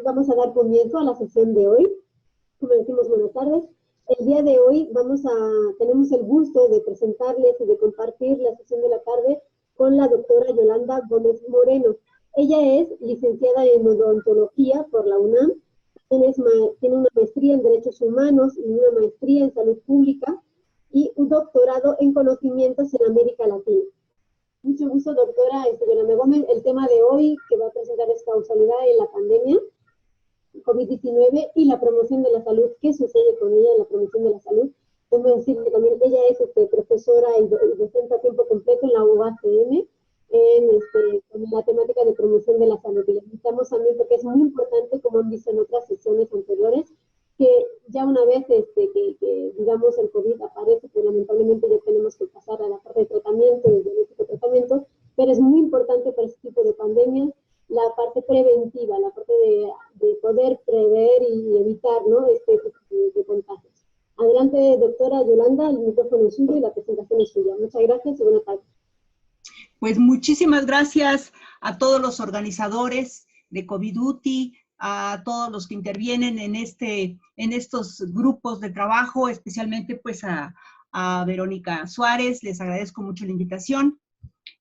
vamos a dar comienzo a la sesión de hoy. Como decimos, buenas tardes. El día de hoy tenemos el gusto de presentarles y de compartir la sesión de la tarde con la doctora Yolanda Gómez Moreno. Ella es licenciada en odontología por la UNAM, tiene una maestría en Derechos Humanos y una maestría en Salud Pública y un doctorado en Conocimientos en América Latina. Mucho gusto, doctora Yolanda Gómez. El tema de hoy que va a presentar es causalidad en la pandemia COVID-19 y la promoción de la salud. ¿Qué sucede con ella en la promoción de la salud? Debo decir que también ella es profesora y docente a tiempo completo en la UACM en la temática de promoción de la salud. Y le invitamos también porque es muy importante, como han visto en otras sesiones anteriores, que ya una vez que digamos el COVID aparece, pues lamentablemente ya tenemos que pasar a la parte de tratamiento, de diagnóstico de tratamiento, pero es muy importante para este tipo de pandemias la parte preventiva, la parte de poder prever y evitar, ¿no?, este tipo de contagios. Adelante, doctora Yolanda, el micrófono es suyo y la presentación es suya. Muchas gracias y buenas tardes. Pues muchísimas gracias a todos los organizadores de COVIDuti, a todos los que intervienen en estos grupos de trabajo, especialmente pues a Verónica Suárez. Les agradezco mucho la invitación.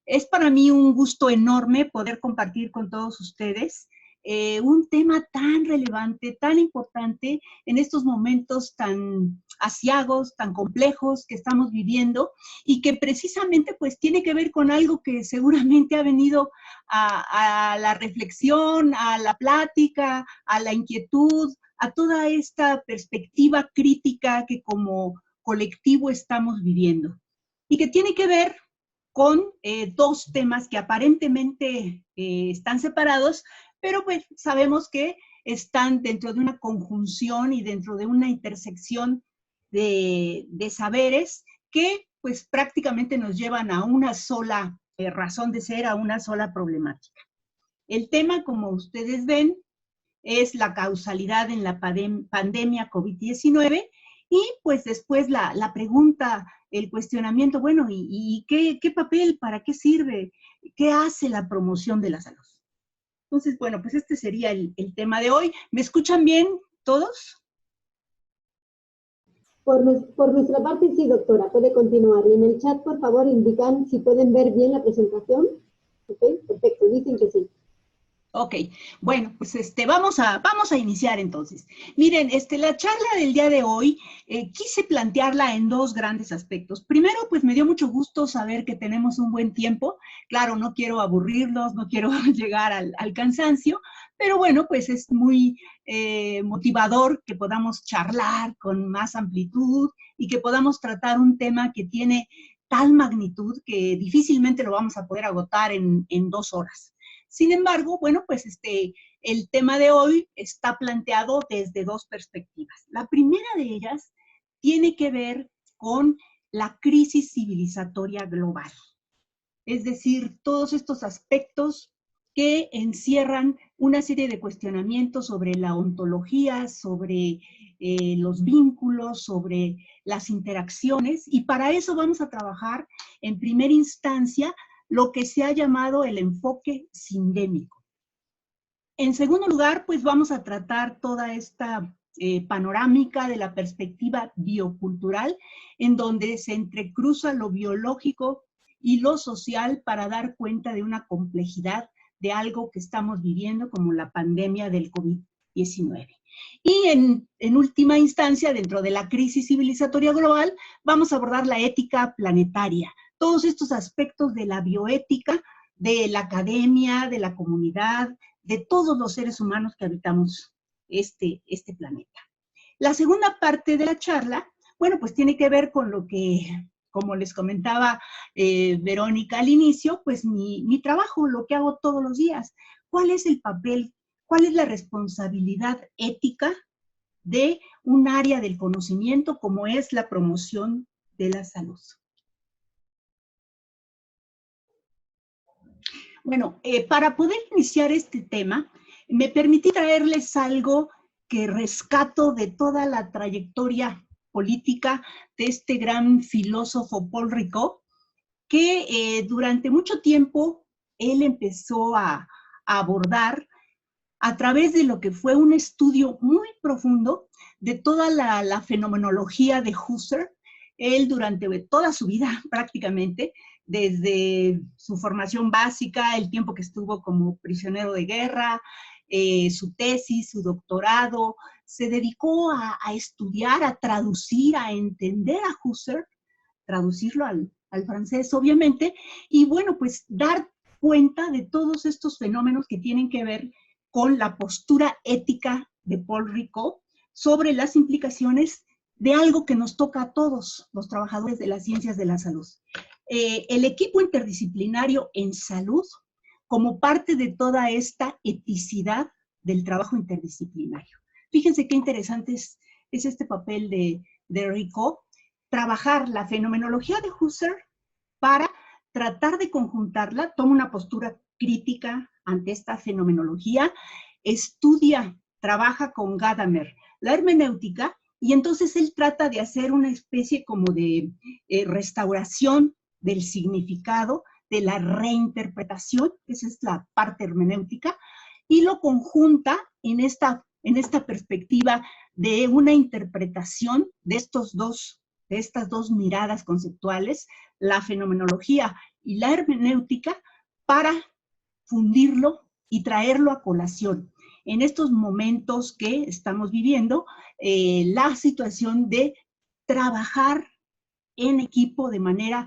Es para mí un gusto enorme poder compartir con todos ustedes un tema tan relevante, tan importante en estos momentos tan aciagos, tan complejos que estamos viviendo y que precisamente pues tiene que ver con algo que seguramente ha venido a la reflexión, a la plática, a la inquietud, a toda esta perspectiva crítica que como colectivo estamos viviendo y que tiene que ver con dos temas que aparentemente están separados, pero pues sabemos que están dentro de una conjunción y dentro de una intersección de saberes que pues prácticamente nos llevan a una sola razón de ser, a una sola problemática. El tema, como ustedes ven, es la causalidad en la pandemia COVID-19 y pues después la pregunta, el cuestionamiento, bueno, ¿y qué papel, para qué sirve, qué hace la promoción de la salud? Entonces, bueno, pues este sería el tema de hoy. ¿Me escuchan bien todos? Por nuestra parte, sí, doctora, puede continuar. Y en el chat, por favor, indican si pueden ver bien la presentación. Ok, perfecto, dicen que sí. Ok, bueno, pues vamos a iniciar entonces. Miren, la charla del día de hoy quise plantearla en dos grandes aspectos. Primero, pues me dio mucho gusto saber que tenemos un buen tiempo. Claro, no quiero aburrirlos, no quiero llegar al cansancio, pero bueno, pues es muy motivador que podamos charlar con más amplitud y que podamos tratar un tema que tiene tal magnitud que difícilmente lo vamos a poder agotar en 2 horas. Sin embargo, bueno, pues el tema de hoy está planteado desde dos perspectivas. La primera de ellas tiene que ver con la crisis civilizatoria global. Es decir, todos estos aspectos que encierran una serie de cuestionamientos sobre la ontología, sobre los vínculos, sobre las interacciones, y para eso vamos a trabajar en primera instancia lo que se ha llamado el enfoque sindémico. En segundo lugar, pues vamos a tratar toda esta panorámica de la perspectiva biocultural, en donde se entrecruza lo biológico y lo social para dar cuenta de una complejidad de algo que estamos viviendo como la pandemia del COVID-19. Y en última instancia, dentro de la crisis civilizatoria global, vamos a abordar la ética planetaria, todos estos aspectos de la bioética, de la academia, de la comunidad, de todos los seres humanos que habitamos este planeta. La segunda parte de la charla, bueno, pues tiene que ver con lo que, como les comentaba Verónica al inicio, pues mi trabajo, lo que hago todos los días. ¿Cuál es el papel, cuál es la responsabilidad ética de un área del conocimiento como es la promoción de la salud? Bueno, para poder iniciar este tema, me permití traerles algo que rescato de toda la trayectoria política de este gran filósofo Paul Ricoeur, que durante mucho tiempo él empezó a abordar a través de lo que fue un estudio muy profundo de toda la fenomenología de Husserl. Él durante toda su vida prácticamente, desde su formación básica, el tiempo que estuvo como prisionero de guerra, su tesis, su doctorado, se dedicó a estudiar, a traducir, a entender a Husserl, traducirlo al francés, obviamente, y bueno, pues dar cuenta de todos estos fenómenos que tienen que ver con la postura ética de Paul Ricoeur sobre las implicaciones de algo que nos toca a todos los trabajadores de las ciencias de la salud. El equipo interdisciplinario en salud, como parte de toda esta eticidad del trabajo interdisciplinario. Fíjense qué interesante es este papel de Ricoeur, trabajar la fenomenología de Husserl para tratar de conjuntarla, toma una postura crítica ante esta fenomenología, estudia, trabaja con Gadamer la hermenéutica, y entonces él trata de hacer una especie como de restauración del significado, de la reinterpretación, esa es la parte hermenéutica, y lo conjunta en esta perspectiva de una interpretación de estas dos miradas conceptuales, la fenomenología y la hermenéutica, para fundirlo y traerlo a colación. En estos momentos que estamos viviendo, la situación de trabajar en equipo de manera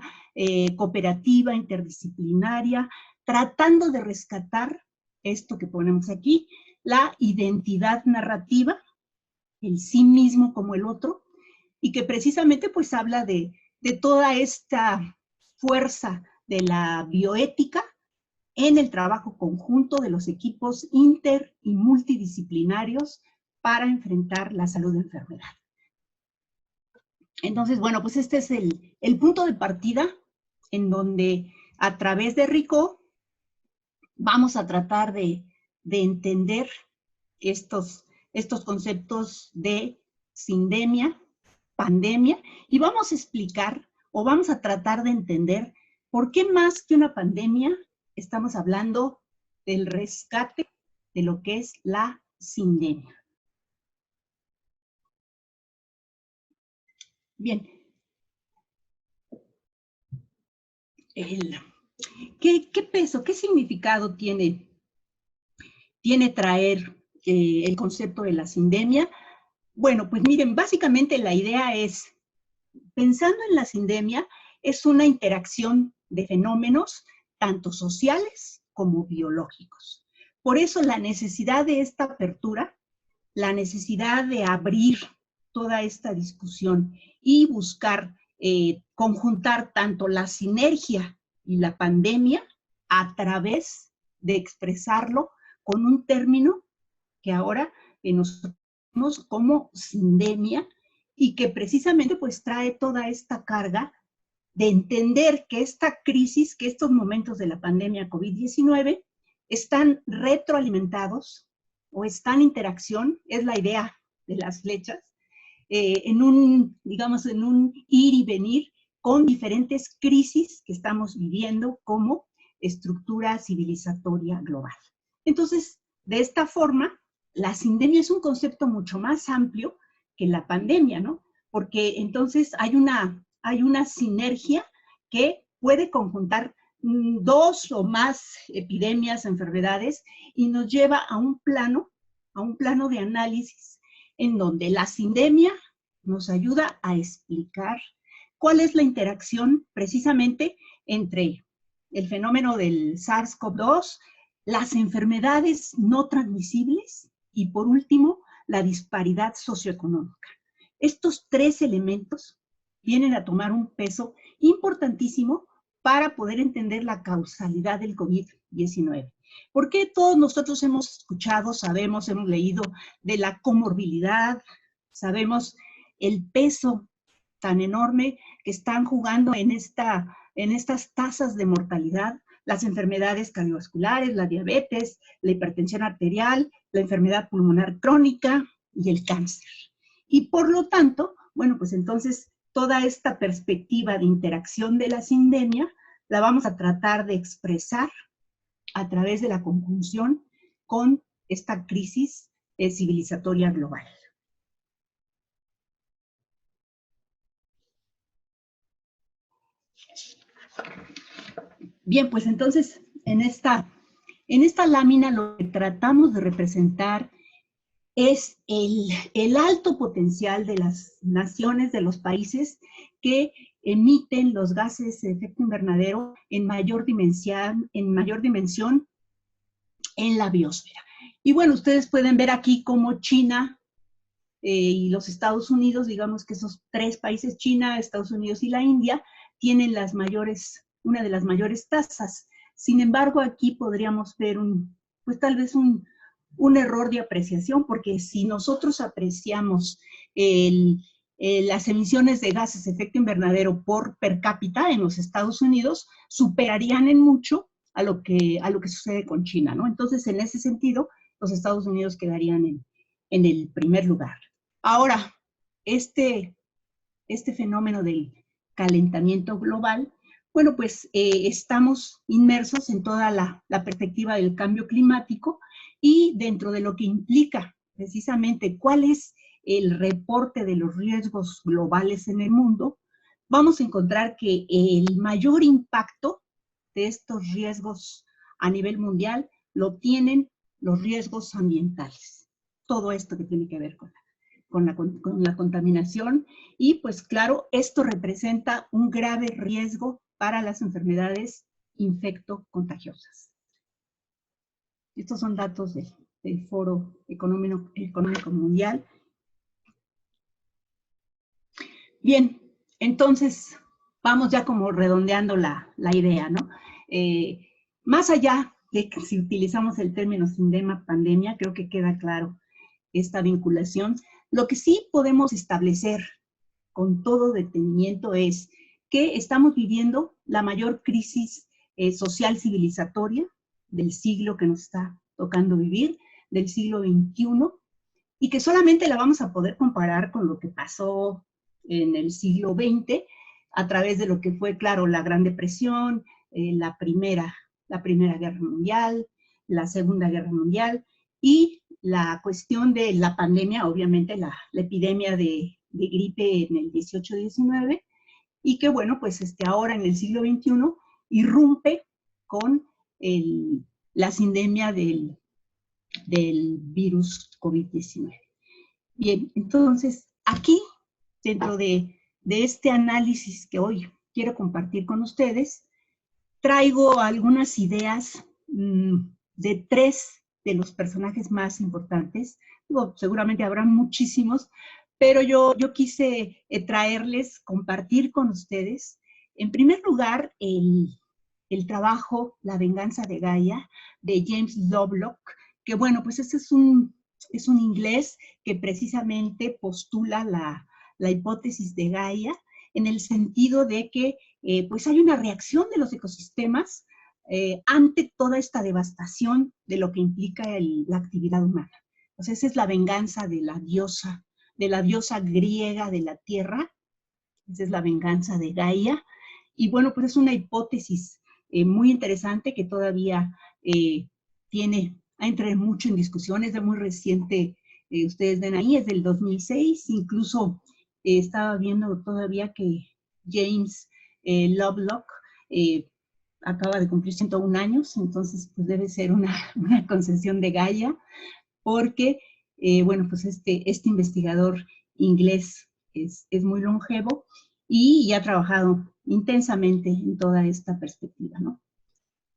cooperativa, interdisciplinaria, tratando de rescatar esto que ponemos aquí, la identidad narrativa, el sí mismo como el otro, y que precisamente pues habla de toda esta fuerza de la bioética en el trabajo conjunto de los equipos inter y multidisciplinarios para enfrentar la salud de enfermedad. Entonces, bueno, pues este es el punto de partida en donde a través de Ricoeur vamos a tratar de entender estos conceptos de sindemia, pandemia, y vamos a explicar o vamos a tratar de entender por qué más que una pandemia estamos hablando del rescate de lo que es la sindemia. Bien. ¿Qué peso, qué significado tiene traer el concepto de la sindemia? Bueno, pues miren, básicamente la idea es, pensando en la sindemia, es una interacción de fenómenos tanto sociales como biológicos. Por eso la necesidad de esta apertura, la necesidad de abrir toda esta discusión y buscar conjuntar tanto la sinergia y la pandemia a través de expresarlo con un término que ahora nosotros vemos como sindemia, y que precisamente pues trae toda esta carga de entender que esta crisis, que estos momentos de la pandemia COVID-19 están retroalimentados o están en interacción, es la idea de las flechas, en un ir y venir con diferentes crisis que estamos viviendo como estructura civilizatoria global. Entonces, de esta forma, la sindemia es un concepto mucho más amplio que la pandemia, ¿no? Porque entonces hay una sinergia que puede conjuntar dos o más epidemias, enfermedades, y nos lleva a un plano de análisis en donde la sindemia nos ayuda a explicar cuál es la interacción precisamente entre el fenómeno del SARS-CoV-2, las enfermedades no transmisibles y, por último, la disparidad socioeconómica. Estos tres elementos vienen a tomar un peso importantísimo para poder entender la causalidad del COVID-19. Porque todos nosotros hemos escuchado, sabemos, hemos leído de la comorbilidad, sabemos el peso tan enorme que están jugando en estas tasas de mortalidad, las enfermedades cardiovasculares, la diabetes, la hipertensión arterial, la enfermedad pulmonar crónica y el cáncer. Y por lo tanto, bueno, pues entonces toda esta perspectiva de interacción de la sindemia la vamos a tratar de expresar a través de la conjunción con esta crisis civilizatoria global. Bien, pues entonces en esta lámina lo que tratamos de representar es el alto potencial de las naciones, de los países que emiten los gases de efecto invernadero en mayor dimensión en la biosfera. Y bueno, ustedes pueden ver aquí cómo China y los Estados Unidos, digamos que esos tres países, China, Estados Unidos y la India, tienen una de las mayores tasas. Sin embargo, aquí podríamos ver pues tal vez un error de apreciación, porque si nosotros apreciamos las emisiones de gases de efecto invernadero por per cápita en los Estados Unidos, superarían en mucho a lo que sucede con China, ¿no? Entonces, en ese sentido, los Estados Unidos quedarían en el primer lugar. Ahora, este fenómeno del calentamiento global, bueno, pues estamos inmersos en toda la perspectiva del cambio climático y dentro de lo que implica precisamente cuál es el reporte de los riesgos globales en el mundo, vamos a encontrar que el mayor impacto de estos riesgos a nivel mundial lo tienen los riesgos ambientales. Todo esto que tiene que ver con la contaminación y pues claro, esto representa un grave riesgo para las enfermedades infectocontagiosas. Estos son datos del Foro Económico Mundial. Bien, entonces vamos ya como redondeando la idea, ¿no? Más allá de que si utilizamos el término sindema pandemia, creo que queda claro esta vinculación. Lo que sí podemos establecer con todo detenimiento es que estamos viviendo la mayor crisis social civilizatoria del siglo que nos está tocando vivir, del siglo XXI, y que solamente la vamos a poder comparar con lo que pasó en el siglo XX, a través de lo que fue, claro, la Gran Depresión, la Primera Guerra Mundial, la Segunda Guerra Mundial, y la cuestión de la pandemia, obviamente la epidemia de gripe en el 18-19, y que bueno, pues ahora en el siglo XXI irrumpe con la sindemia del virus COVID-19. Bien, entonces aquí, dentro de este análisis que hoy quiero compartir con ustedes, traigo algunas ideas de tres de los personajes más importantes. Digo, seguramente habrá muchísimos, pero yo quise compartir con ustedes, en primer lugar, el trabajo La venganza de Gaia, de James Lovelock, que bueno, pues este es un inglés que precisamente postula la hipótesis de Gaia, en el sentido de que pues hay una reacción de los ecosistemas ante toda esta devastación de lo que implica la actividad humana. Entonces esa es la venganza de la diosa griega de la tierra, esa es la venganza de Gaia, y bueno, pues es una hipótesis muy interesante que todavía entra mucho en discusión, es de muy reciente, ustedes ven ahí, es del 2006, incluso estaba viendo todavía que James Lovelock acaba de cumplir 101 años, entonces pues debe ser una concesión de Gaia, porque, bueno, pues este investigador inglés es muy longevo y ha trabajado intensamente en toda esta perspectiva, ¿no?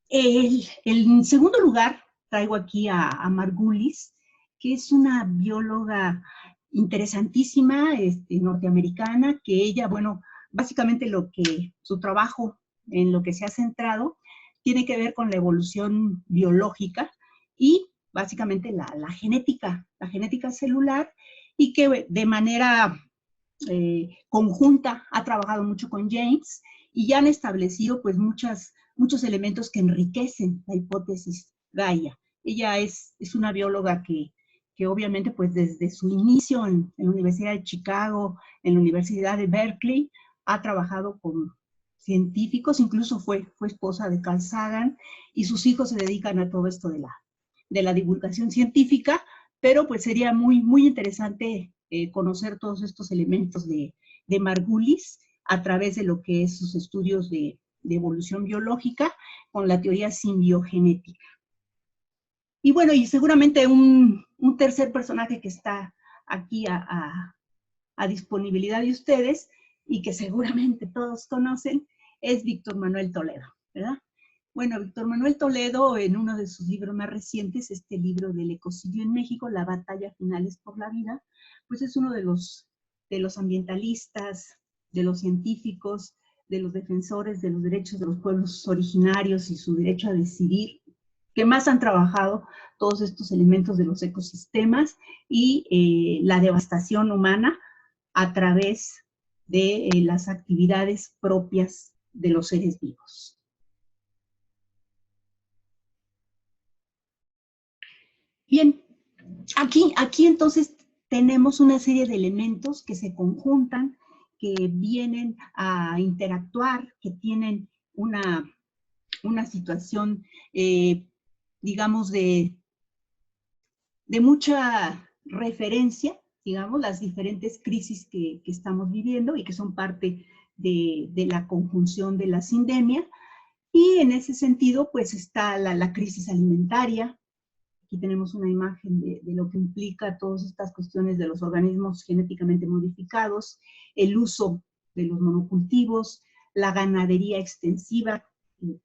En segundo lugar, traigo aquí a Margulis, que es una bióloga interesantísima, norteamericana, que ella, bueno, básicamente su trabajo en lo que se ha centrado tiene que ver con la evolución biológica y básicamente la genética celular, y que de manera conjunta ha trabajado mucho con James y ya han establecido pues muchos elementos que enriquecen la hipótesis Gaia. Ella es una bióloga que obviamente pues desde su inicio en la Universidad de Chicago, en la Universidad de Berkeley, ha trabajado con científicos, incluso fue esposa de Carl Sagan, y sus hijos se dedican a todo esto de la divulgación científica, pero pues sería muy interesante conocer todos estos elementos de Margulis a través de lo que es sus estudios de evolución biológica con la teoría simbiogenética. Y bueno, y seguramente un tercer personaje que está aquí a disponibilidad de ustedes y que seguramente todos conocen es Víctor Manuel Toledo, ¿verdad? Bueno, Víctor Manuel Toledo, en uno de sus libros más recientes, este libro del ecocidio en México, La batalla final es por la vida, pues es uno de los ambientalistas, de los científicos, de los defensores de los derechos de los pueblos originarios y su derecho a decidir, que más han trabajado todos estos elementos de los ecosistemas y la devastación humana a través de las actividades propias de los seres vivos. Bien, aquí entonces tenemos una serie de elementos que se conjuntan, que vienen a interactuar, que tienen una situación, digamos, de mucha referencia, digamos, las diferentes crisis que estamos viviendo y que son parte de la conjunción de la sindemia. Y en ese sentido, pues está la crisis alimentaria. Aquí tenemos una imagen de lo que implica todas estas cuestiones de los organismos genéticamente modificados, el uso de los monocultivos, la ganadería extensiva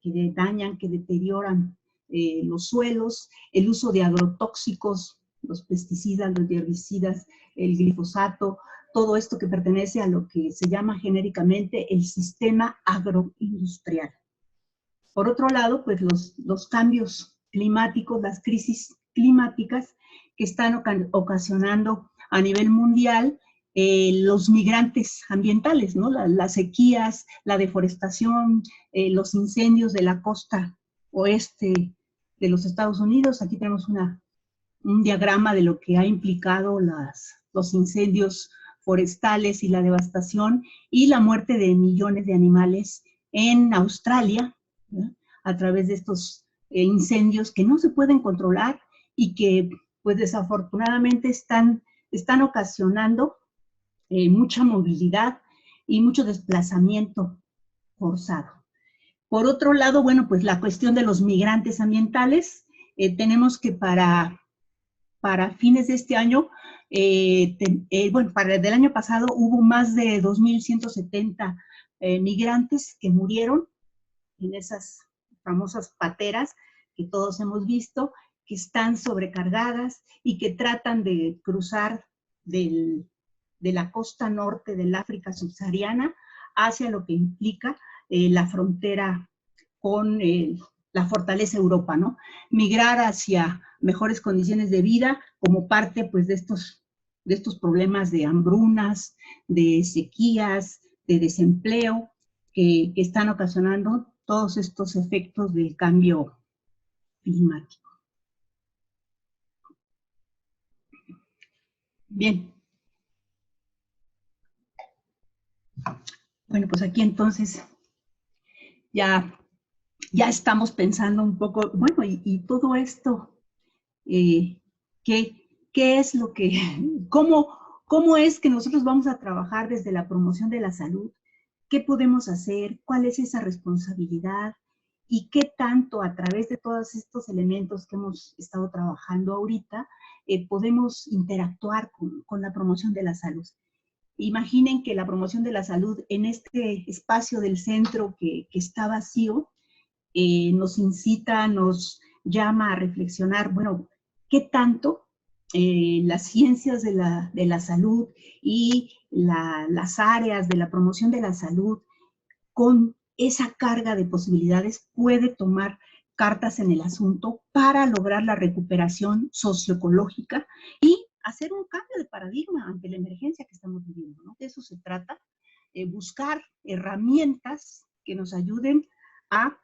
que dañan, que deterioran los suelos, el uso de agrotóxicos, los pesticidas, los herbicidas, el glifosato, todo esto que pertenece a lo que se llama genéricamente el sistema agroindustrial. Por otro lado, pues los cambios climáticos, las crisis climáticas que están ocasionando a nivel mundial los migrantes ambientales, ¿no? Las sequías, la deforestación, los incendios de la costa oeste de los Estados Unidos. Aquí tenemos un diagrama de lo que ha implicado los incendios forestales y la devastación y la muerte de millones de animales en Australia, ¿no? A través de estos incendios que no se pueden controlar y que pues desafortunadamente están ocasionando mucha movilidad y mucho desplazamiento forzado. Por otro lado, bueno, pues la cuestión de los migrantes ambientales, tenemos que para fines de este año, bueno, para el del año pasado hubo más de 2.170 migrantes que murieron en esas famosas pateras que todos hemos visto, que están sobrecargadas y que tratan de cruzar de la costa norte del África subsahariana hacia lo que implica la frontera con la fortaleza Europa, ¿no? Migrar hacia mejores condiciones de vida como parte, pues, de estos problemas de hambrunas, de sequías, de desempleo, que están ocasionando todos estos efectos del cambio climático. Bien. Bueno, pues aquí entonces ya estamos pensando un poco, bueno, y todo esto, ¿qué es lo que, cómo es que nosotros vamos a trabajar desde la promoción de la salud? ¿Qué podemos hacer? ¿Cuál es esa responsabilidad? ¿Y qué tanto a través de todos estos elementos que hemos estado trabajando ahorita podemos interactuar con la promoción de la salud? Imaginen que la promoción de la salud en este espacio del centro que está vacío, nos incita, nos llama a reflexionar, bueno, ¿qué tanto las ciencias de la salud y las áreas de la promoción de la salud con esa carga de posibilidades puede tomar cartas en el asunto para lograr la recuperación socioecológica y hacer un cambio de paradigma ante la emergencia que estamos viviendo, ¿no? De eso se trata, buscar herramientas que nos ayuden a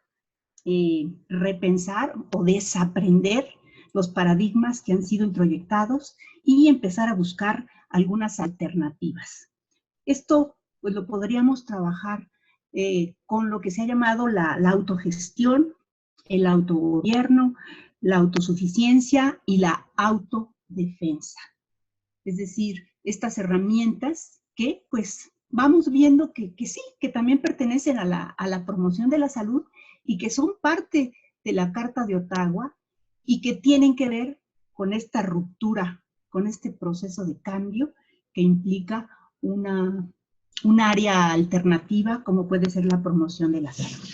repensar o desaprender los paradigmas que han sido introyectados y empezar a buscar algunas alternativas. Esto pues lo podríamos trabajar con lo que se ha llamado la autogestión, el autogobierno, la autosuficiencia y la autodefensa. Es decir, estas herramientas que pues vamos viendo que sí, que también pertenecen a la promoción de la salud y que son parte de la Carta de Ottawa y que tienen que ver con esta ruptura, con este proceso de cambio que implica un área alternativa como puede ser la promoción de la salud.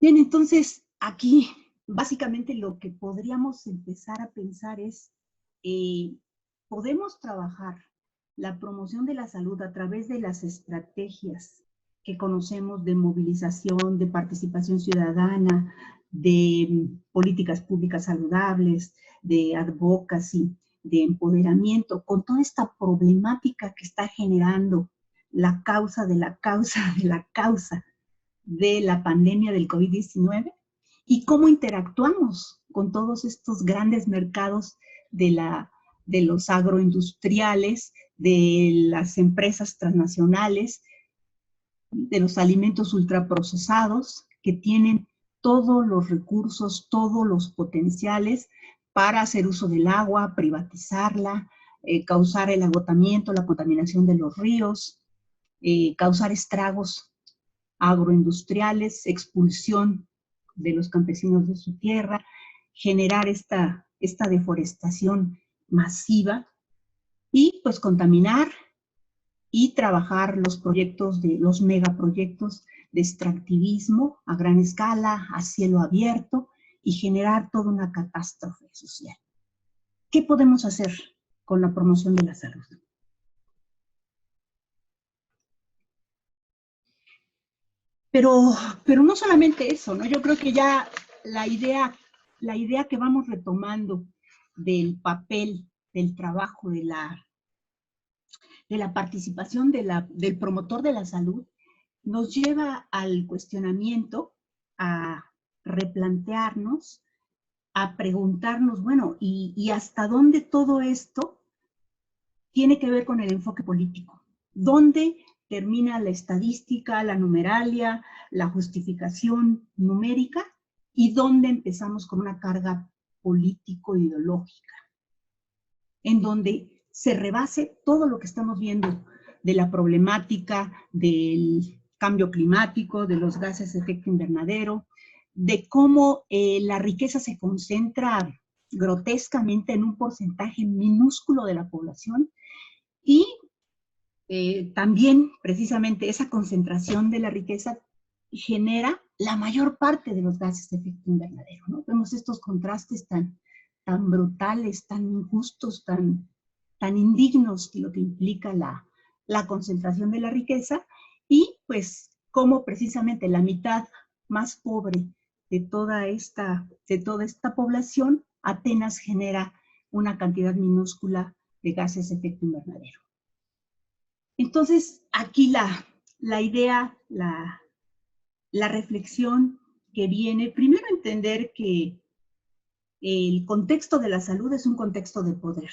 Bien, entonces aquí básicamente lo que podríamos empezar a pensar es, podemos trabajar la promoción de la salud a través de las estrategias que conocemos de movilización, de participación ciudadana, de políticas públicas saludables, de advocacy, de empoderamiento, con toda esta problemática que está generando la causa de la causa de la causa de la pandemia del COVID-19 y cómo interactuamos con todos estos grandes mercados de los agroindustriales, de las empresas transnacionales, de los alimentos ultraprocesados que tienen todos los recursos, todos los potenciales para hacer uso del agua, privatizarla, causar el agotamiento, la contaminación de los ríos, causar estragos agroindustriales, expulsión de los campesinos de su tierra, generar esta deforestación masiva y pues contaminar y trabajar los proyectos los megaproyectos de extractivismo a gran escala, a cielo abierto y generar toda una catástrofe social. ¿Qué podemos hacer con la promoción de la salud? Pero no solamente eso, ¿no? Yo creo que ya la idea que vamos retomando del papel, del trabajo, de la participación del promotor de la salud, nos lleva al cuestionamiento, a replantearnos, a preguntarnos, bueno, ¿y hasta dónde todo esto tiene que ver con el enfoque político? ¿Dónde termina la estadística, la numeralia, la justificación numérica? ¿Y dónde empezamos con una carga político-ideológica? En donde se rebase todo lo que estamos viendo de la problemática del cambio climático, de los gases de efecto invernadero, de cómo la riqueza se concentra grotescamente en un porcentaje minúsculo de la población y también precisamente esa concentración de la riqueza genera la mayor parte de los gases de efecto invernadero, ¿no? Vemos estos contrastes tan brutales, tan injustos, tan indignos que lo que implica la concentración de la riqueza y pues cómo precisamente la mitad más pobre de toda esta población apenas genera una cantidad minúscula de gases de efecto invernadero. Entonces, aquí la idea, la reflexión que viene, primero entender que el contexto de la salud es un contexto de poder.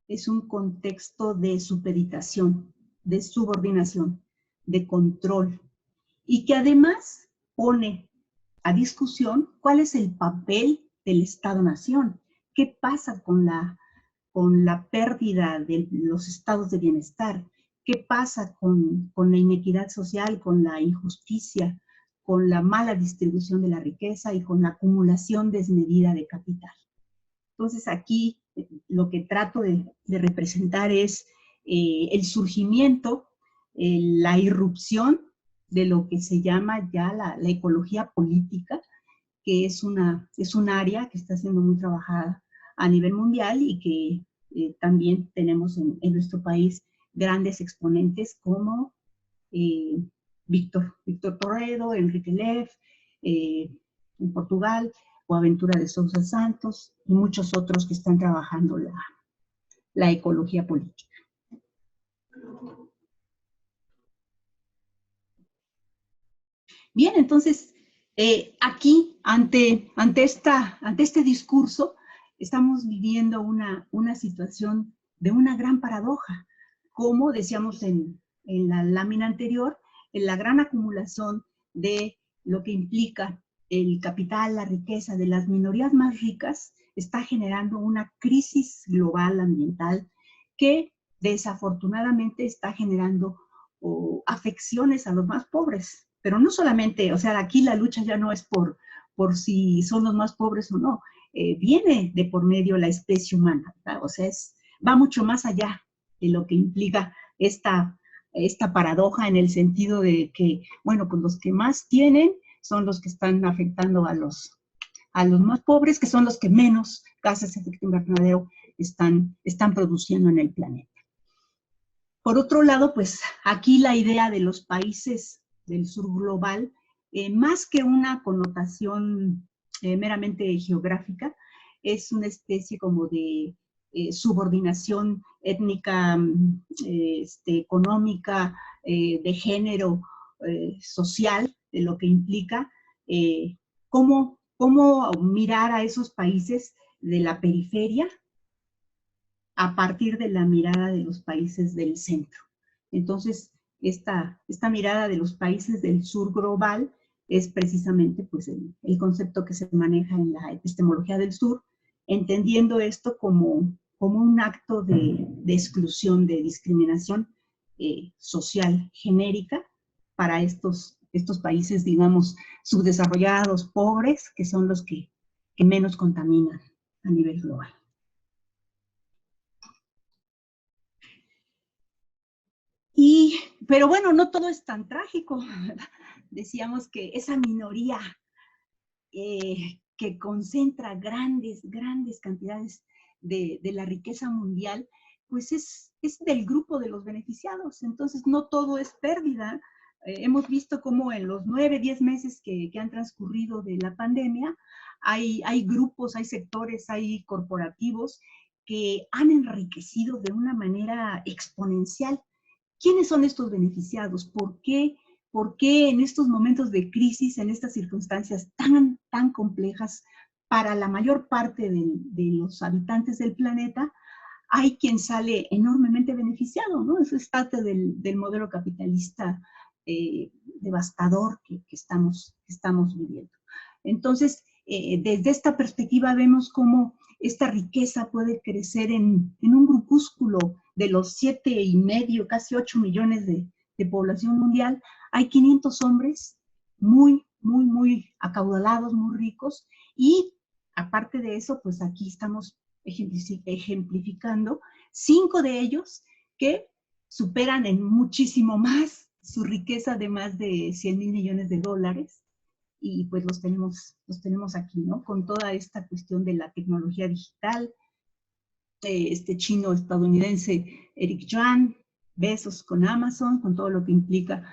Es un contexto de supeditación, de subordinación, de control. Y que además pone a discusión cuál es el papel del Estado-Nación. ¿Qué pasa con la pérdida de los estados de bienestar? ¿Qué pasa con la inequidad social, con la injusticia, con la mala distribución de la riqueza y con la acumulación desmedida de capital? Entonces aquí lo que trato de representar es el surgimiento, la irrupción de lo que se llama ya la ecología política, que es un área que está siendo muy trabajada a nivel mundial y que también tenemos en nuestro país grandes exponentes como Víctor Torredo, Enrique Leff, en Portugal, o Aventura de Sousa Santos, y muchos otros que están trabajando la ecología política. Bien, entonces, aquí, ante este discurso, estamos viviendo una situación de una gran paradoja. Como decíamos en la lámina anterior, en la gran acumulación de lo que implica el capital, la riqueza de las minorías más ricas, está generando una crisis global ambiental que desafortunadamente está generando afecciones a los más pobres. Pero no solamente, o sea, aquí la lucha ya no es por si son los más pobres o no, viene de por medio la especie humana, ¿verdad? O sea, va mucho más allá de lo que implica esta paradoja en el sentido de que, bueno, pues los que más tienen son los que están afectando a los más pobres, que son los que menos gases de efecto invernadero están produciendo en el planeta. Por otro lado, pues aquí la idea de los países del sur global, más que una connotación meramente geográfica, es una especie como de subordinación étnica, económica, de género, social, de lo que implica cómo mirar a esos países de la periferia a partir de la mirada de los países del centro. Entonces, esta mirada de los países del sur global es precisamente pues, el concepto que se maneja en la epistemología del sur, entendiendo esto como un acto de exclusión, de discriminación social genérica para estos países, digamos, subdesarrollados, pobres, que son los que menos contaminan a nivel global. Pero bueno, no todo es tan trágico, ¿verdad? Decíamos que esa minoría que concentra grandes cantidades de la riqueza mundial, pues es del grupo de los beneficiados. Entonces, no todo es pérdida. Hemos visto cómo en los 9, 10 meses que han transcurrido de la pandemia, hay grupos, hay sectores, hay corporativos que han enriquecido de una manera exponencial. ¿Quiénes son estos beneficiados? ¿Por qué en estos momentos de crisis, en estas circunstancias tan complejas para la mayor parte de los habitantes del planeta, hay quien sale enormemente beneficiado, ¿no? Eso es parte del modelo capitalista devastador que estamos viviendo. Entonces, desde esta perspectiva vemos cómo esta riqueza puede crecer en un grupúsculo de los 7,5, casi 8 millones de población mundial. Hay 500 hombres muy acaudalados, muy ricos, y aparte de eso, pues aquí estamos ejemplificando 5 de ellos que superan en muchísimo más su riqueza de más de 100,000 millones de dólares, y pues los tenemos aquí, ¿no? Con toda esta cuestión de la tecnología digital, este chino-estadounidense Eric Yuan, Bezos con Amazon, con todo lo que implica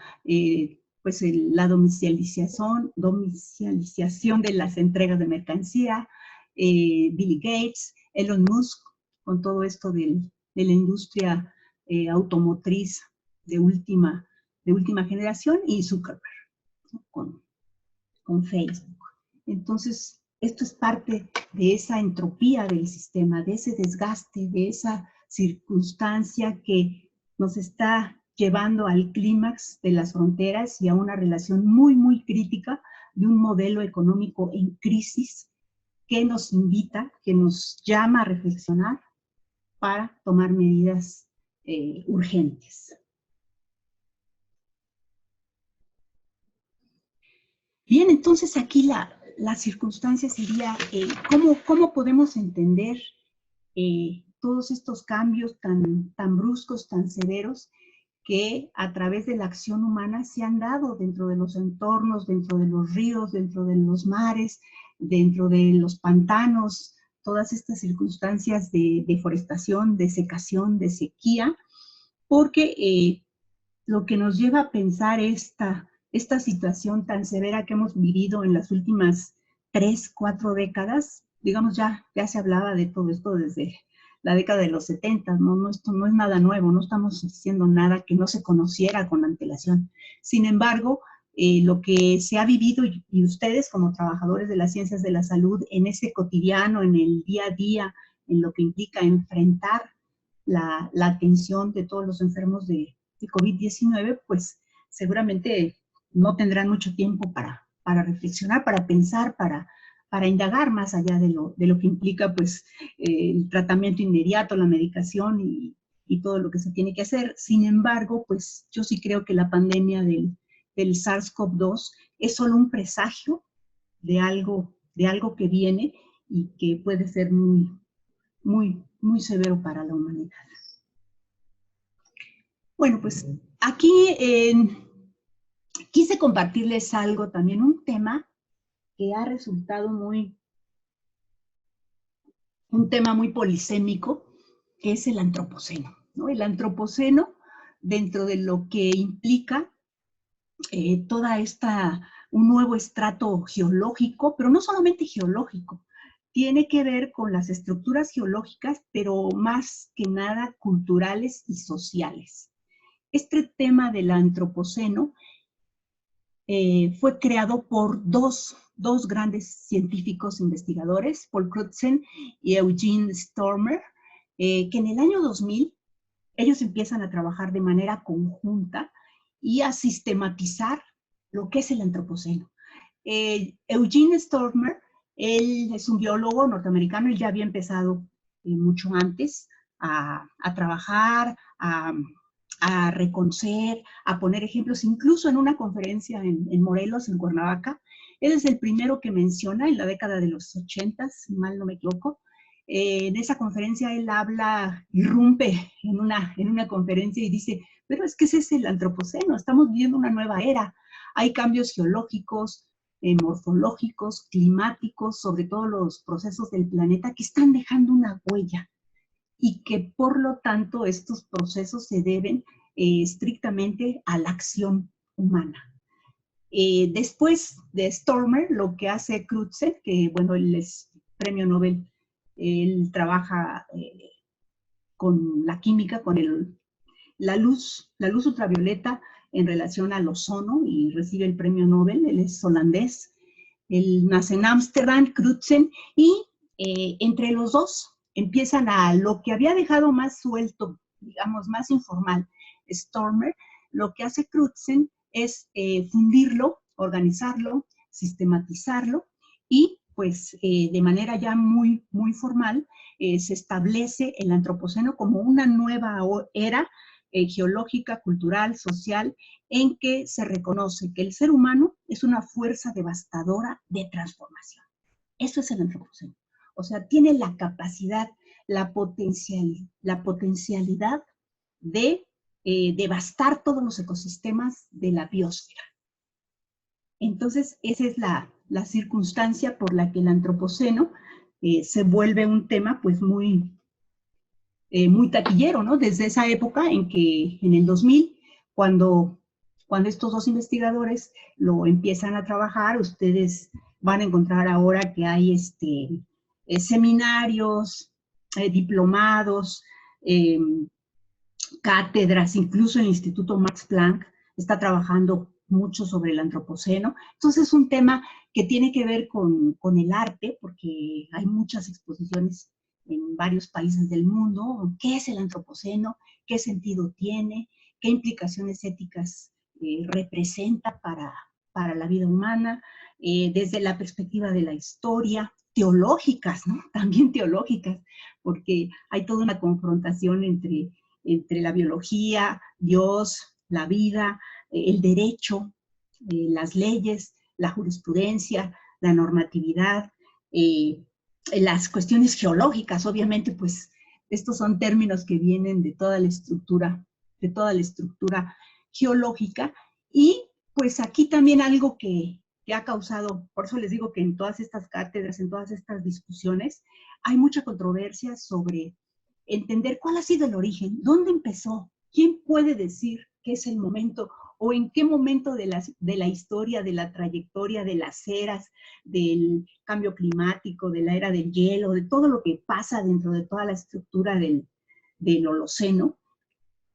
pues la domiciliación de las entregas de mercancía, Bill Gates, Elon Musk, con todo esto de la industria automotriz de última generación, y Zuckerberg, ¿no? con Facebook. Entonces, esto es parte de esa entropía del sistema, de ese desgaste, de esa circunstancia que nos está llevando al clímax de las fronteras y a una relación muy crítica de un modelo económico en crisis que nos invita, que nos llama a reflexionar para tomar medidas urgentes. Bien, entonces aquí la circunstancia sería ¿cómo podemos entender todos estos cambios tan bruscos, tan severos, que a través de la acción humana se han dado dentro de los entornos, dentro de los ríos, dentro de los mares, dentro de los pantanos, todas estas circunstancias de deforestación, de secación, de sequía, porque lo que nos lleva a pensar esta situación tan severa que hemos vivido en las últimas 3, 4 décadas, digamos, ya se hablaba de todo esto desde la década de los 70, ¿no? Esto no es nada nuevo, no estamos diciendo nada que no se conociera con antelación. Sin embargo, lo que se ha vivido, y ustedes como trabajadores de las ciencias de la salud, en ese cotidiano, en el día a día, en lo que implica enfrentar la atención de todos los enfermos de COVID-19, pues seguramente no tendrán mucho tiempo para reflexionar, para pensar, para indagar más allá de lo que implica pues, el tratamiento inmediato, la medicación y todo lo que se tiene que hacer. Sin embargo, pues yo sí creo que la pandemia del SARS-CoV-2 es solo un presagio de algo que viene y que puede ser muy, muy, muy severo para la humanidad. Bueno, pues aquí quise compartirles algo también, un tema que ha resultado un tema muy polisémico, que es el antropoceno, ¿no? El antropoceno, dentro de lo que implica un nuevo estrato geológico, pero no solamente geológico, tiene que ver con las estructuras geológicas, pero más que nada culturales y sociales. Este tema del antropoceno fue creado por dos grandes científicos investigadores, Paul Crutzen y Eugene Stormer, que en el año 2000 ellos empiezan a trabajar de manera conjunta y a sistematizar lo que es el antropoceno. Eugene Stormer, él es un biólogo norteamericano, él ya había empezado mucho antes a trabajar, a reconocer, a poner ejemplos, incluso en una conferencia en Morelos, en Cuernavaca. Él es el primero que menciona en la década de los 80, si mal no me equivoco. En esa conferencia él irrumpe en una conferencia y dice, pero es que ese es el antropoceno, estamos viviendo una nueva era. Hay cambios geológicos, morfológicos, climáticos, sobre todo los procesos del planeta que están dejando una huella y que por lo tanto estos procesos se deben estrictamente a la acción humana. Después de Stormer, lo que hace Crutzen, que bueno, él es premio Nobel, él trabaja con la química, con la luz ultravioleta en relación al ozono y recibe el premio Nobel, él es holandés, él nace en Ámsterdam, Crutzen, y entre los dos empiezan a lo que había dejado más suelto, digamos, más informal, Stormer, lo que hace Crutzen es fundirlo, organizarlo, sistematizarlo y pues de manera ya muy, muy formal se establece el antropoceno como una nueva era geológica, cultural, social, en que se reconoce que el ser humano es una fuerza devastadora de transformación. Eso es el antropoceno. O sea, tiene la capacidad, la potencialidad de devastar todos los ecosistemas de la biosfera. Entonces, esa es la circunstancia por la que el antropoceno se vuelve un tema pues muy taquillero, ¿no? Desde esa época en el 2000, cuando estos dos investigadores lo empiezan a trabajar, ustedes van a encontrar ahora que hay seminarios, diplomados, cátedras, incluso el Instituto Max Planck está trabajando mucho sobre el antropoceno. Entonces es un tema que tiene que ver con el arte, porque hay muchas exposiciones en varios países del mundo. ¿Qué es el antropoceno? ¿Qué sentido tiene? ¿Qué implicaciones éticas representa para la vida humana? Desde la perspectiva de la historia, teológicas, ¿no? También teológicas, porque hay toda una confrontación entre la biología, Dios, la vida, el derecho, las leyes, la jurisprudencia, la normatividad, las cuestiones geológicas, obviamente, pues estos son términos que vienen de toda la estructura geológica, y pues aquí también algo que ha causado, por eso les digo que en todas estas cátedras, en todas estas discusiones, hay mucha controversia sobre entender cuál ha sido el origen, dónde empezó, quién puede decir qué es el momento o en qué momento de la historia, de la trayectoria, de las eras, del cambio climático, de la era del hielo, de todo lo que pasa dentro de toda la estructura del Holoceno,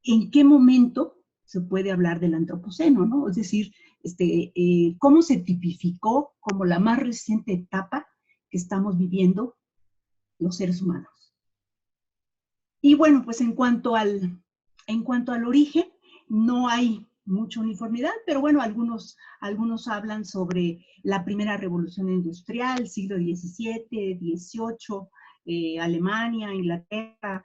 en qué momento se puede hablar del antropoceno, ¿no? Es decir, cómo se tipificó como la más reciente etapa que estamos viviendo los seres humanos. Y bueno, pues en cuanto al origen, no hay mucha uniformidad, pero bueno, algunos hablan sobre la primera revolución industrial, siglo XVII, XVIII, Alemania, Inglaterra,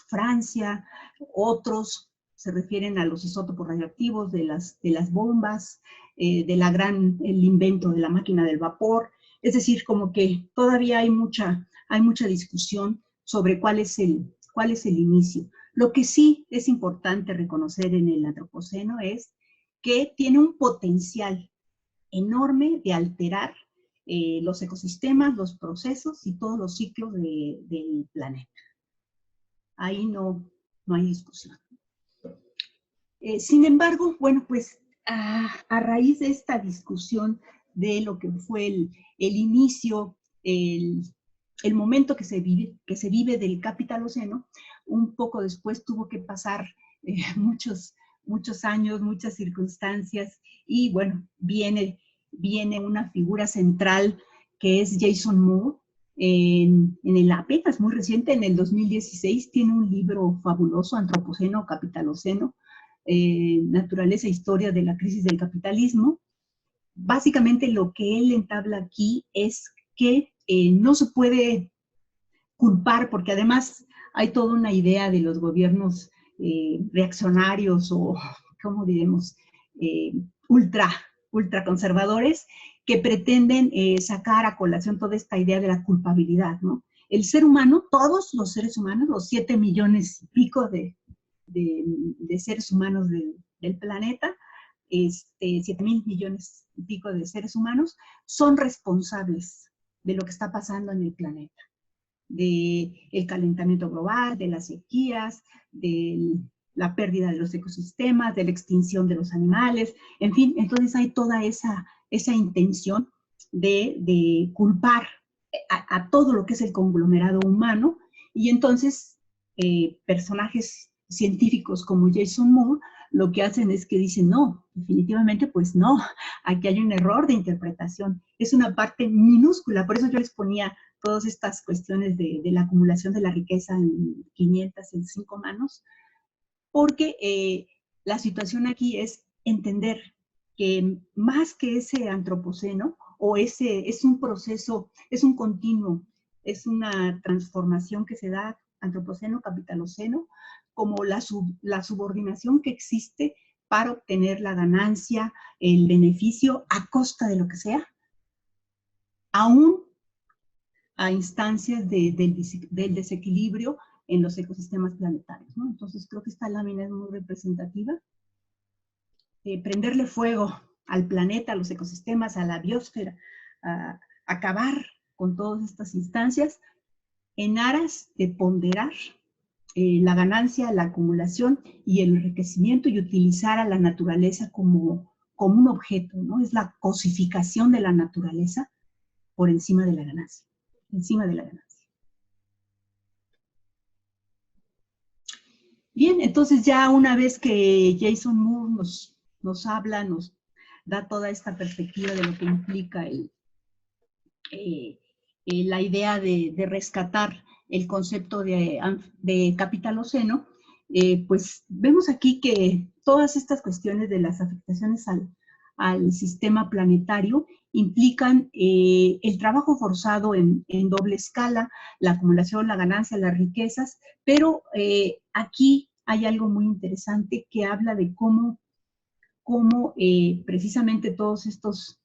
Francia. Otros se refieren a los isótopos radioactivos, de las bombas, el invento de la máquina del vapor. Es decir, como que todavía hay mucha discusión sobre cuál es el inicio. Lo que sí es importante reconocer en el Antropoceno es que tiene un potencial enorme de alterar los ecosistemas, los procesos y todos los ciclos del planeta. Ahí no hay discusión. Sin embargo, bueno, pues a raíz de esta discusión de lo que fue el inicio, el momento que se vive del Capitaloceno, un poco después tuvo que pasar muchos años, muchas circunstancias, y bueno, viene una figura central que es Jason Moore. En el apenas muy reciente, en el 2016, tiene un libro fabuloso, Antropoceno, Capitaloceno, Naturaleza e Historia de la Crisis del Capitalismo. Básicamente lo que él entabla aquí es que no se puede culpar, porque además hay toda una idea de los gobiernos reaccionarios o, ¿cómo diremos?, ultra conservadores, que pretenden sacar a colación toda esta idea de la culpabilidad, ¿no? El ser humano, todos los seres humanos, los 7 millones y pico de seres humanos del planeta, 7.000 millones y pico de seres humanos, son responsables de lo que está pasando en el planeta, del calentamiento global, de las sequías, de la pérdida de los ecosistemas, de la extinción de los animales, en fin. Entonces hay toda esa intención de culpar a todo lo que es el conglomerado humano, y entonces personajes científicos como Jason Moore lo que hacen es que dicen, no, definitivamente pues no, aquí hay un error de interpretación, es una parte minúscula. Por eso yo les ponía todas estas cuestiones de la acumulación de la riqueza en 500, en 5 manos, porque la situación aquí es entender que más que ese antropoceno, o es un proceso, es un continuo, es una transformación que se da antropoceno, capitaloceno, como la subordinación que existe para obtener la ganancia, el beneficio a costa de lo que sea, aún a instancias del desequilibrio en los ecosistemas planetarios, ¿no? Entonces creo que esta lámina es muy representativa. Prenderle fuego al planeta, a los ecosistemas, a la biosfera, acabar con todas estas instancias en aras de ponderar la ganancia, la acumulación y el enriquecimiento, y utilizar a la naturaleza como un objeto, ¿no? Es la cosificación de la naturaleza por encima de la ganancia, Bien, entonces ya una vez que Jason Moore nos habla, nos da toda esta perspectiva de lo que implica la idea de rescatar el concepto de capitaloceno, pues vemos aquí que todas estas cuestiones de las afectaciones al sistema planetario implican el trabajo forzado en doble escala, la acumulación, la ganancia, las riquezas, pero aquí hay algo muy interesante que habla de cómo precisamente todos estos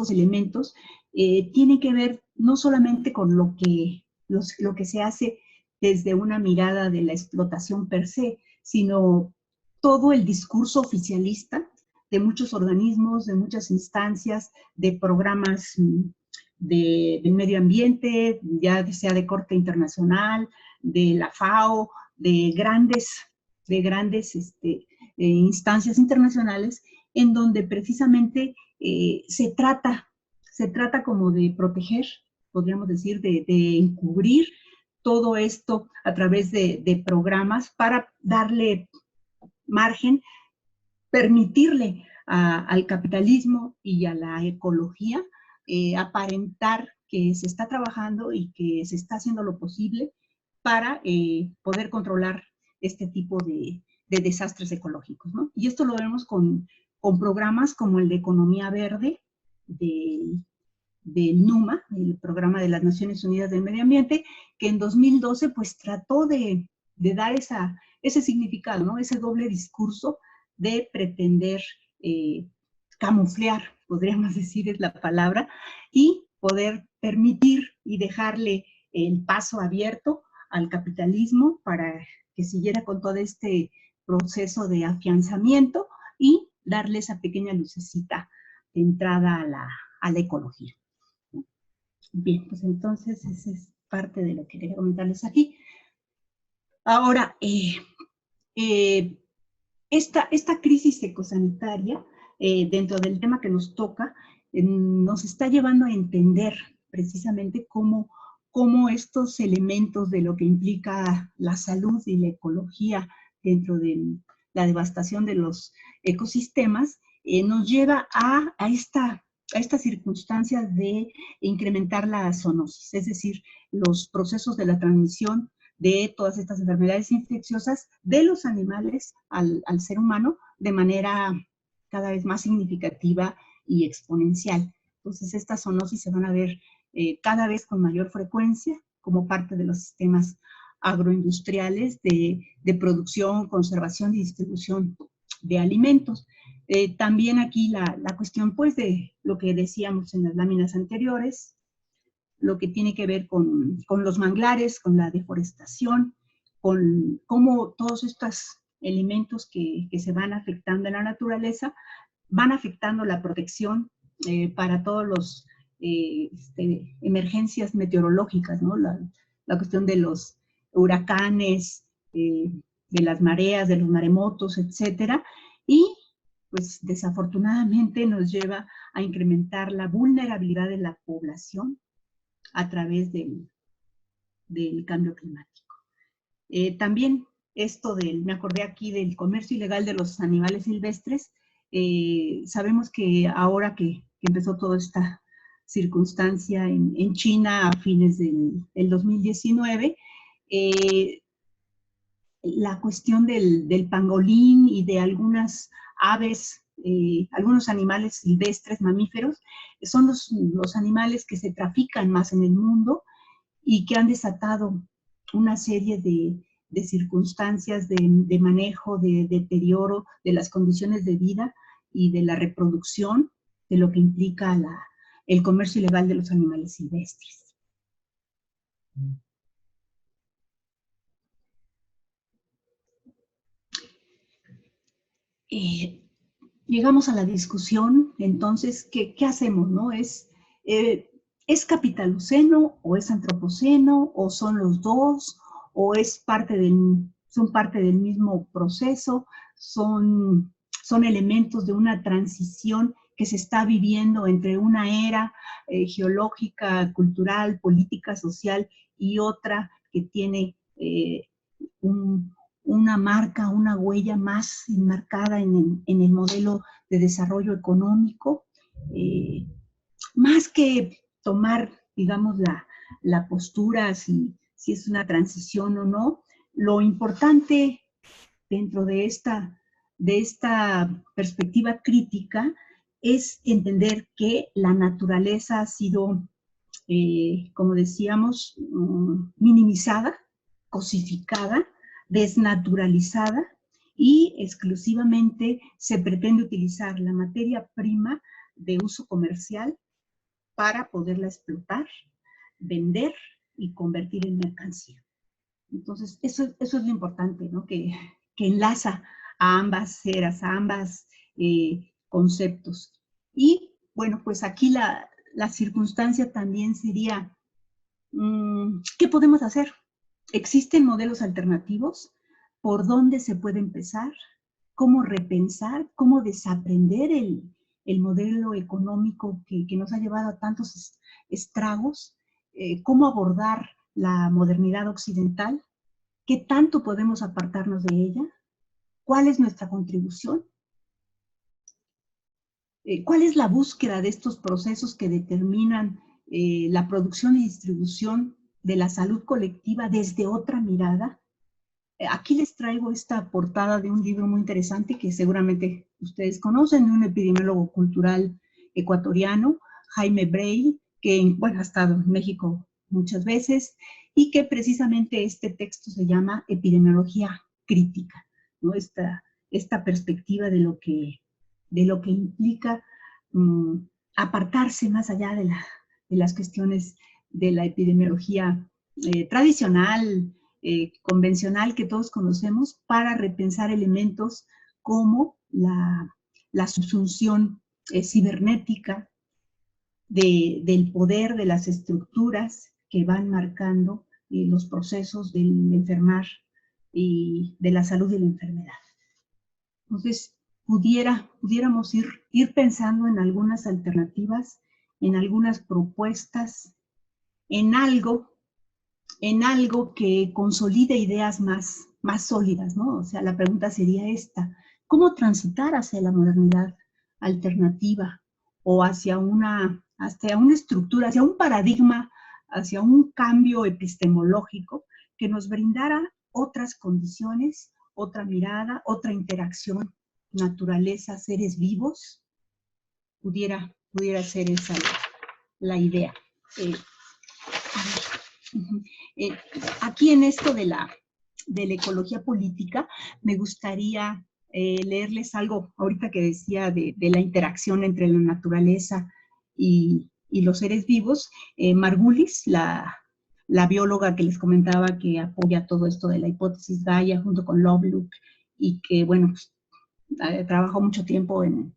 elementos tienen que ver no solamente con lo que se hace desde una mirada de la explotación per se, sino todo el discurso oficialista de muchos organismos, de muchas instancias, de programas del medio ambiente, ya sea de corte internacional, de la FAO, de grandes instancias internacionales, en donde precisamente se trata como de proteger, podríamos decir, de encubrir todo esto a través de programas para darle margen, permitirle al capitalismo y a la ecología aparentar que se está trabajando y que se está haciendo lo posible para poder controlar este tipo desastres ecológicos, ¿no? Y esto lo vemos con programas como el de Economía Verde, del NUMA, el Programa de las Naciones Unidas del Medio Ambiente, que en 2012 pues trató de dar ese significado, ¿no? Ese doble discurso de pretender camuflar, podríamos decir es la palabra, y poder permitir y dejarle el paso abierto al capitalismo para que siguiera con todo este proceso de afianzamiento y darle esa pequeña lucecita de entrada a la ecología. Bien, pues entonces esa es parte de lo que quería comentarles aquí. Ahora, esta crisis ecosanitaria, dentro del tema que nos toca, nos está llevando a entender precisamente cómo estos elementos de lo que implica la salud y la ecología dentro de la devastación de los ecosistemas, nos lleva a esta circunstancia de incrementar la zoonosis, es decir, los procesos de la transmisión de todas estas enfermedades infecciosas de los animales al ser humano de manera cada vez más significativa y exponencial. Entonces, estas zoonosis se van a ver cada vez con mayor frecuencia como parte de los sistemas agroindustriales de producción, conservación y distribución de alimentos. También aquí la cuestión, pues, de lo que decíamos en las láminas anteriores, lo que tiene que ver con los manglares, con la deforestación, con cómo todos estos elementos que se van afectando en la naturaleza van afectando la protección para todos los emergencias meteorológicas, ¿no? La cuestión de los huracanes, de las mareas, de los maremotos, etcétera, y pues desafortunadamente nos lleva a incrementar la vulnerabilidad de la población a través del cambio climático. También esto me acordé aquí del comercio ilegal de los animales silvestres. Sabemos que ahora que empezó toda esta circunstancia en China a fines del 2019, la cuestión del pangolín y de algunas aves, algunos animales silvestres, mamíferos, son los animales que se trafican más en el mundo y que han desatado una serie de circunstancias de manejo, de deterioro de las condiciones de vida y de la reproducción de lo que implica el comercio ilegal de los animales silvestres. Llegamos a la discusión, entonces, ¿qué hacemos, no? ¿Es capitaloceno o es antropoceno o son los dos o son parte del mismo proceso, son elementos de una transición que se está viviendo entre una era geológica, cultural, política, social y otra que tiene una marca, una huella más enmarcada en el modelo de desarrollo económico, más que tomar, digamos, la postura si es una transición o no. Lo importante dentro de esta perspectiva crítica es entender que la naturaleza ha sido, como decíamos, minimizada, cosificada, desnaturalizada, y exclusivamente se pretende utilizar la materia prima de uso comercial para poderla explotar, vender y convertir en mercancía. Entonces, eso es lo importante, ¿no? Que enlaza a ambas eras, a ambas conceptos. Y, bueno, pues aquí la circunstancia también sería, ¿qué podemos hacer? ¿Existen modelos alternativos? ¿Por dónde se puede empezar? ¿Cómo repensar? ¿Cómo desaprender el modelo económico que nos ha llevado a tantos estragos? ¿Cómo abordar la modernidad occidental? ¿Qué tanto podemos apartarnos de ella? ¿Cuál es nuestra contribución? ¿Cuál es la búsqueda de estos procesos que determinan la producción y distribución de la salud colectiva desde otra mirada? Aquí les traigo esta portada de un libro muy interesante que seguramente ustedes conocen, de un epidemiólogo cultural ecuatoriano, Jaime Brey, que bueno, ha estado en México muchas veces, y que precisamente este texto se llama Epidemiología Crítica, ¿no? Esta perspectiva de lo que implica apartarse más allá de las cuestiones de la epidemiología tradicional, convencional que todos conocemos, para repensar elementos como la subsunción cibernética del poder de las estructuras que van marcando los procesos del enfermar y de la salud y la enfermedad. Entonces, pudiéramos ir pensando en algunas alternativas, en algunas propuestas, en algo que consolide ideas más sólidas, ¿no? O sea, la pregunta sería esta: ¿cómo transitar hacia la modernidad alternativa o hacia una estructura, hacia un paradigma, hacia un cambio epistemológico que nos brindara otras condiciones, otra mirada, otra interacción, naturaleza, seres vivos? Pudiera ser esa la idea. Aquí en esto de la ecología política, me gustaría leerles algo, ahorita que decía de la interacción entre la naturaleza y los seres vivos. Margulis, la bióloga que les comentaba que apoya todo esto de la hipótesis Gaia junto con Lovelock, y que, bueno, trabajó mucho tiempo en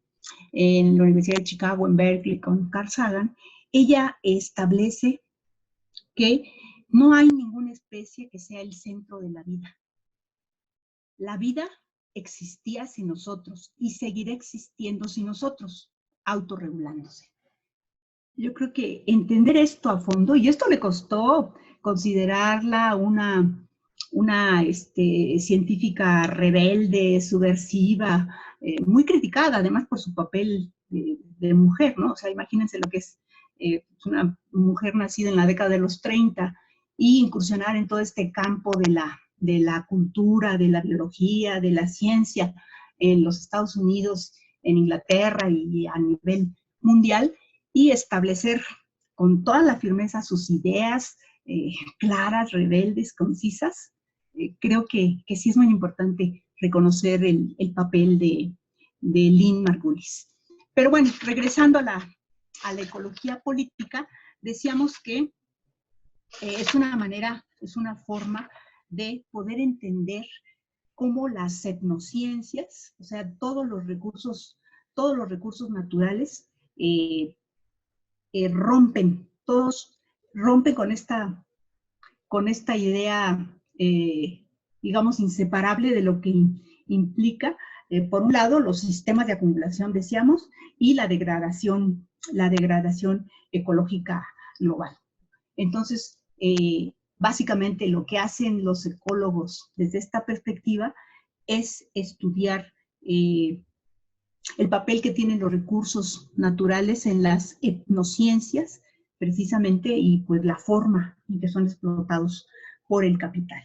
la Universidad de Chicago, en Berkeley, con Carl Sagan. Ella establece que no hay ninguna especie que sea el centro de la vida. La vida existía sin nosotros y seguirá existiendo sin nosotros, autorregulándose. Yo creo que entender esto a fondo, y esto le costó considerarla una científica rebelde, subversiva, muy criticada, además por su papel de mujer, ¿no? O sea, imagínense lo que es una mujer nacida en la década de los 30 y incursionar en todo este campo de la cultura, de la biología, de la ciencia en los Estados Unidos, en Inglaterra y a nivel mundial, y establecer con toda la firmeza sus ideas claras, rebeldes, concisas. Creo que sí es muy importante reconocer el papel de Lynn Margulis. Pero bueno, regresando a la ecología política, decíamos que es una manera, es una forma de poder entender cómo las etnociencias, o sea, todos los recursos naturales, rompen con esta idea, digamos, inseparable de lo que implica, por un lado, los sistemas de acumulación, decíamos, y la degradación ecológica global. Entonces, básicamente lo que hacen los ecólogos desde esta perspectiva es estudiar el papel que tienen los recursos naturales en las etnociencias, precisamente, y pues la forma en que son explotados por el capital.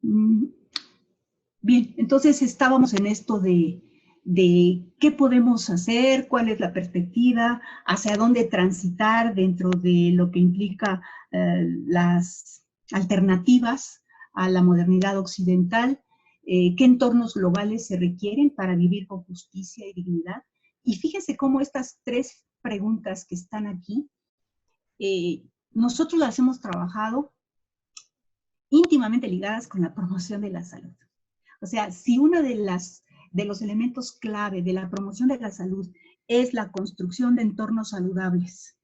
Bien, entonces estábamos en esto de qué podemos hacer, cuál es la perspectiva, hacia dónde transitar dentro de lo que implica las alternativas a la modernidad occidental, qué entornos globales se requieren para vivir con justicia y dignidad. Y fíjense cómo estas tres preguntas que están aquí, nosotros las hemos trabajado íntimamente ligadas con la promoción de la salud. O sea, si uno de los elementos clave de la promoción de la salud es la construcción de entornos saludables,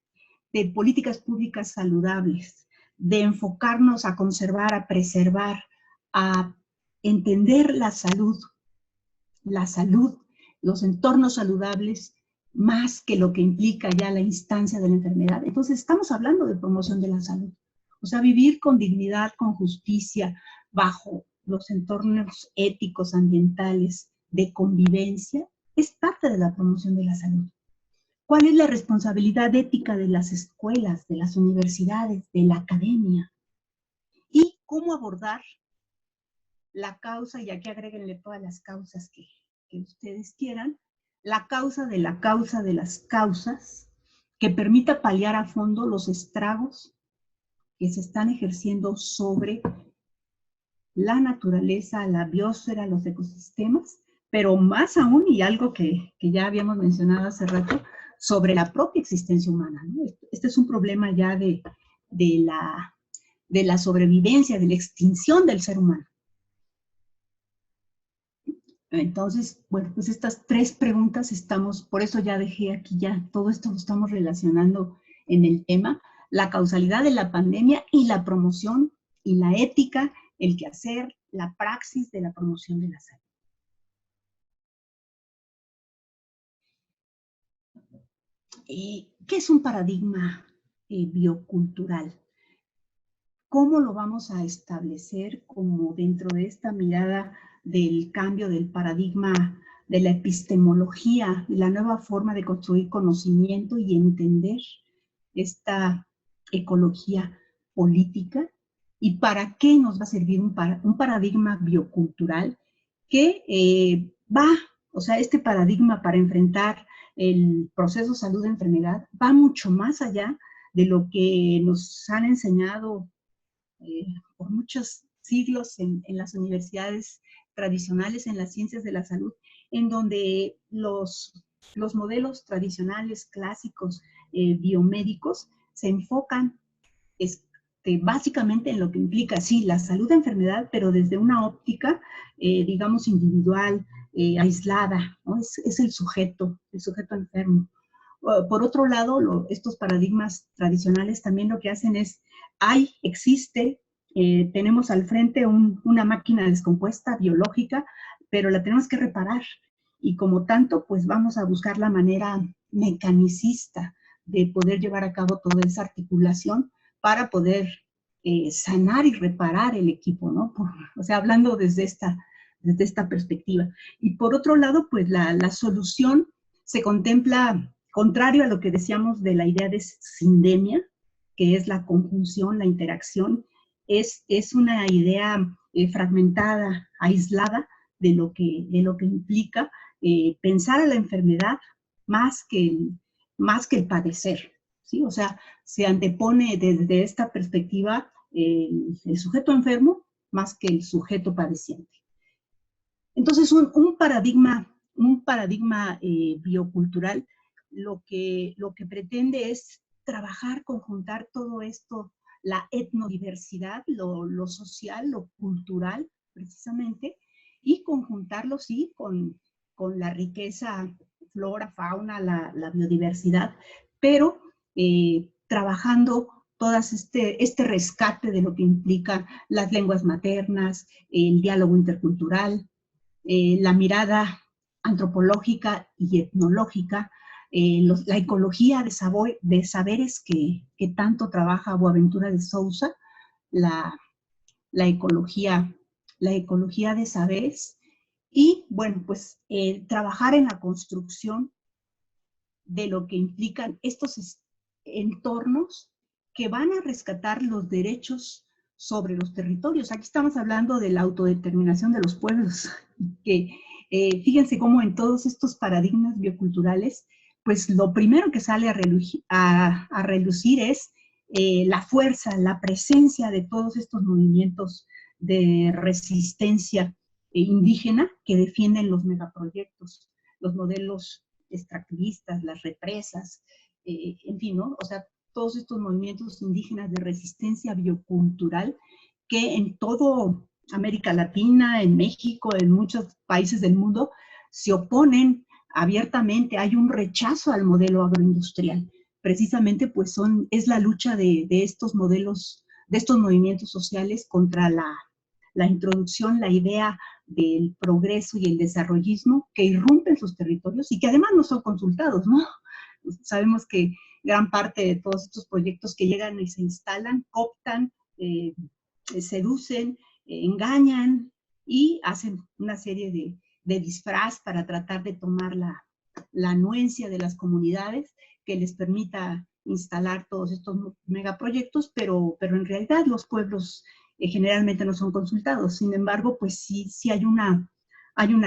de políticas públicas saludables, de enfocarnos a conservar, a preservar, a entender la salud, los entornos saludables, más que lo que implica ya la instancia de la enfermedad. Entonces, estamos hablando de promoción de la salud. O sea, vivir con dignidad, con justicia, bajo los entornos éticos, ambientales, de convivencia, es parte de la promoción de la salud. ¿Cuál es la responsabilidad ética de las escuelas, de las universidades, de la academia? Y cómo abordar la causa, y aquí agréguenle todas las causas que ustedes quieran, la causa de la causa de las causas, que permita paliar a fondo los estragos que se están ejerciendo sobre la naturaleza, la biosfera, los ecosistemas, pero más aún, y algo que ya habíamos mencionado hace rato, sobre la propia existencia humana, ¿no? Este es un problema ya de la sobrevivencia, de la extinción del ser humano. Entonces, bueno, pues estas tres preguntas por eso ya dejé aquí ya, todo esto lo estamos relacionando en el tema, la causalidad de la pandemia y la promoción y la ética, el quehacer, la praxis de la promoción de la salud. ¿Qué es un paradigma biocultural? ¿Cómo lo vamos a establecer como dentro de esta mirada del cambio del paradigma de la epistemología, de la nueva forma de construir conocimiento y entender esta ecología política? ¿Y para qué nos va a servir un paradigma biocultural que o sea, este paradigma para enfrentar el proceso salud-enfermedad va mucho más allá de lo que nos han enseñado por muchos siglos en las universidades tradicionales, en las ciencias de la salud, en donde los modelos tradicionales, clásicos, biomédicos, se enfocan básicamente en lo que implica, sí, la salud-enfermedad, pero desde una óptica, digamos, individual, aislada, ¿no? Es el sujeto enfermo. Por otro lado, estos paradigmas tradicionales también lo que hacen es, existe, tenemos al frente una máquina descompuesta, biológica, pero la tenemos que reparar. Y como tanto, pues vamos a buscar la manera mecanicista de poder llevar a cabo toda esa articulación para poder sanar y reparar el equipo, ¿no? O sea, hablando desde esta perspectiva. Y por otro lado, pues la solución se contempla, contrario a lo que decíamos de la idea de sindemia, que es la conjunción, la interacción, es una idea fragmentada, aislada de lo que implica pensar a la enfermedad más que el padecer, ¿sí? O sea, se antepone desde esta perspectiva el sujeto enfermo más que el sujeto padeciente. Entonces, un paradigma biocultural lo que pretende es trabajar, conjuntar todo esto, la etnodiversidad, lo social, lo cultural, precisamente, y conjuntarlo, sí, con la riqueza, flora, fauna, la biodiversidad, pero trabajando todas este rescate de lo que implica las lenguas maternas, el diálogo intercultural, la mirada antropológica y etnológica, la ecología de saberes que tanto trabaja Boaventura de Sousa, la ecología de saberes, y bueno, pues trabajar en la construcción de lo que implican estos entornos que van a rescatar los derechos sobre los territorios. Aquí estamos hablando de la autodeterminación de los pueblos, que fíjense cómo en todos estos paradigmas bioculturales, pues lo primero que sale a relucir es la fuerza, la presencia de todos estos movimientos de resistencia indígena que defienden los megaproyectos, los modelos extractivistas, las represas, en fin, ¿no? O sea, todos estos movimientos indígenas de resistencia biocultural que en todo América Latina, en México, en muchos países del mundo, se oponen abiertamente, hay un rechazo al modelo agroindustrial. Precisamente, pues es la lucha de estos modelos, de estos movimientos sociales contra la introducción, la idea del progreso y el desarrollismo que irrumpen sus territorios y que además no son consultados, ¿no? Sabemos que gran parte de todos estos proyectos que llegan y se instalan, cooptan, seducen, engañan y hacen una serie de disfraz para tratar de tomar la anuencia de las comunidades que les permita instalar todos estos megaproyectos, pero en realidad los pueblos generalmente no son consultados. Sin embargo, pues sí hay una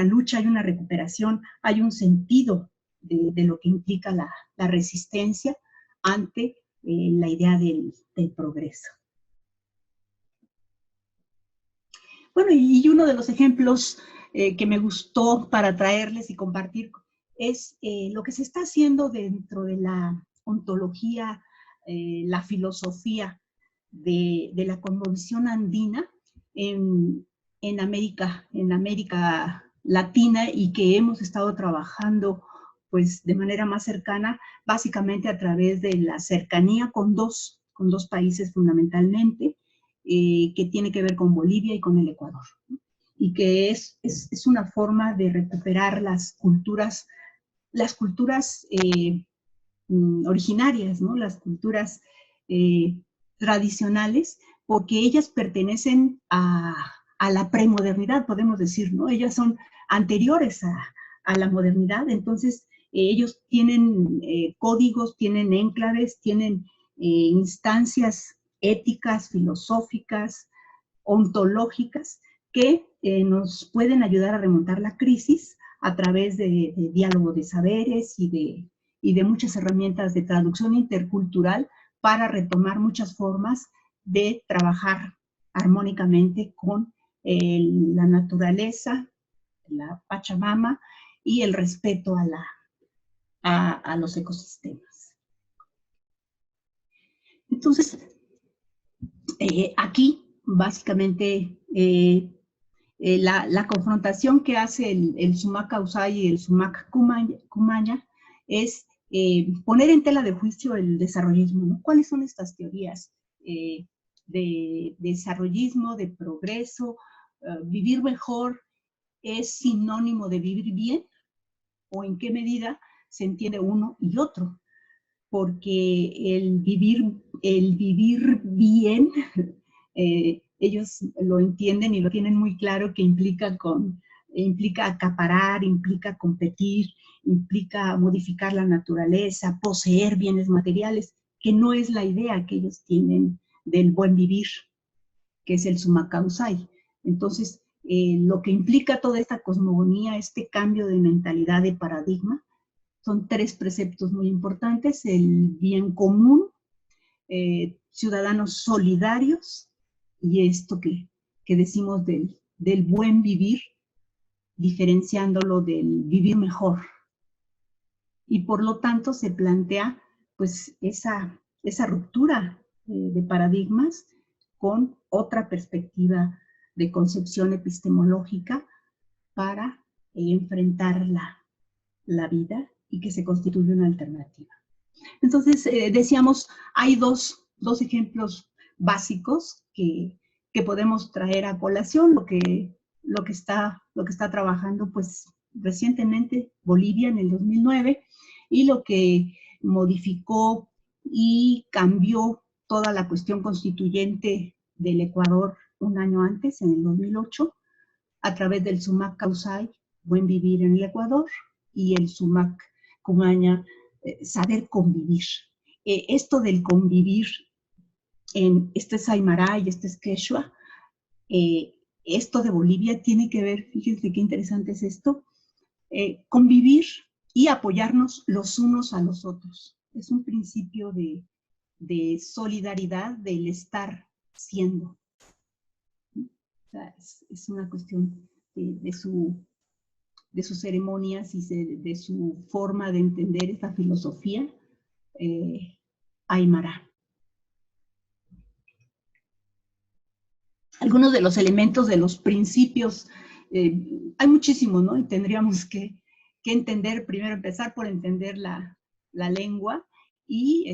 lucha, hay una recuperación, hay un sentido de lo que implica la resistencia ante la idea del progreso. Bueno, y uno de los ejemplos que me gustó para traerles y compartir es lo que se está haciendo dentro de la ontología, la filosofía de la cosmovisión andina en América Latina, y que hemos estado trabajando pues de manera más cercana, básicamente a través de la cercanía con dos países fundamentalmente, que tiene que ver con Bolivia y con el Ecuador, ¿no? Y que es una forma de recuperar las culturas originarias, ¿no? Las culturas tradicionales, porque ellas pertenecen a la premodernidad, podemos decir, ¿no? Ellas son anteriores a la modernidad. Entonces ellos tienen códigos, tienen enclaves, tienen instancias éticas, filosóficas, ontológicas, que nos pueden ayudar a remontar la crisis a través de diálogo de saberes y de muchas herramientas de traducción intercultural para retomar muchas formas de trabajar armónicamente con la naturaleza, la Pachamama, y el respeto a los ecosistemas. Entonces, aquí, básicamente, la confrontación que hace el Sumak Kawsay y el Sumak Kumanya es poner en tela de juicio el desarrollismo, ¿no? ¿Cuáles son estas teorías de desarrollismo, de progreso? ¿Vivir mejor es sinónimo de vivir bien? ¿O en qué medida se entiende uno y otro? Porque el vivir bien, ellos lo entienden y lo tienen muy claro, que implica acaparar, implica competir, implica modificar la naturaleza, poseer bienes materiales, que no es la idea que ellos tienen del buen vivir, que es el Sumak Kawsay. Entonces, lo que implica toda esta cosmogonía, este cambio de mentalidad, de paradigma, son 3 preceptos muy importantes: el bien común, ciudadanos solidarios, y esto que decimos del buen vivir, diferenciándolo del vivir mejor. Y por lo tanto se plantea pues esa ruptura de paradigmas con otra perspectiva de concepción epistemológica para enfrentar la vida, y que se constituye una alternativa. Entonces, decíamos, hay dos ejemplos básicos que podemos traer a colación: lo que está trabajando pues recientemente Bolivia en el 2009, y lo que modificó y cambió toda la cuestión constituyente del Ecuador un año antes, en el 2008, a través del Sumak Kawsay, Buen Vivir en el Ecuador, y el Sumak Kumanya, Saber Convivir. Esto del convivir, este es Aymara y este es Quechua. Esto de Bolivia tiene que ver, fíjense qué interesante es esto, convivir y apoyarnos los unos a los otros. Es un principio de solidaridad, del estar siendo. O sea, es una cuestión de sus ceremonias y de su forma de entender esta filosofía Aymara. Algunos de los elementos, de los principios, hay muchísimos, ¿no? Y tendríamos que entender, primero empezar por entender la lengua, y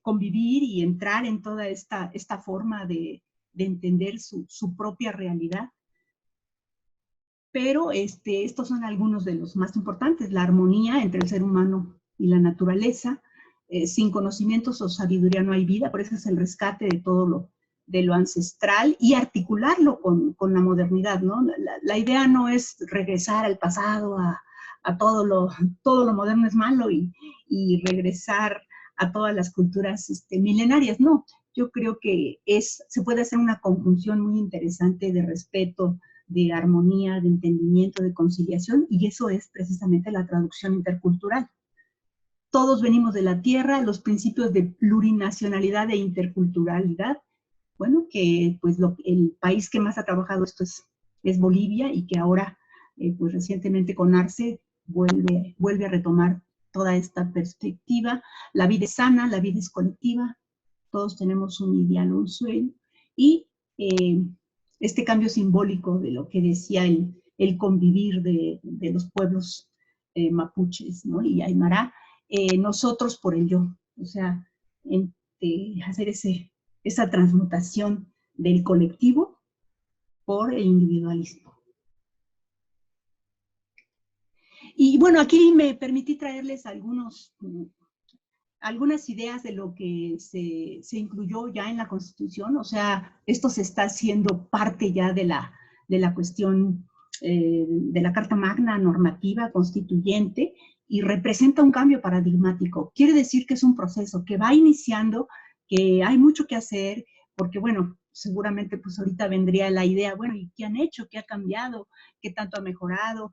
convivir y entrar en toda esta forma de entender su propia realidad. Pero estos son algunos de los más importantes: la armonía entre el ser humano y la naturaleza. Sin conocimientos o sabiduría no hay vida, por eso es el rescate de todo lo ancestral y articularlo con la modernidad, ¿no? La idea no es regresar al pasado, a a todo lo moderno es malo y regresar a todas las culturas milenarias. No, yo creo que se puede hacer una conjunción muy interesante de respeto, de armonía, de entendimiento, de conciliación, y eso es precisamente la traducción intercultural. Todos venimos de la tierra, los principios de plurinacionalidad e interculturalidad. Bueno, que pues el país que más ha trabajado esto es Bolivia, y que ahora, pues recientemente con Arce, vuelve a retomar toda esta perspectiva. La vida es sana, la vida es colectiva, todos tenemos un ideal, un sueño, y este cambio simbólico de lo que decía el convivir de los pueblos mapuches, ¿no? Y aymara, nosotros por el yo, o sea, hacer esa transmutación del colectivo por el individualismo. Y bueno, aquí me permití traerles algunas ideas de lo que se incluyó ya en la Constitución. O sea, esto se está haciendo parte ya de la cuestión de la Carta Magna normativa constituyente, y representa un cambio paradigmático. Quiere decir que es un proceso que va iniciando, que hay mucho que hacer, porque bueno, seguramente pues ahorita vendría la idea, bueno, ¿y qué han hecho? ¿Qué ha cambiado? ¿Qué tanto ha mejorado?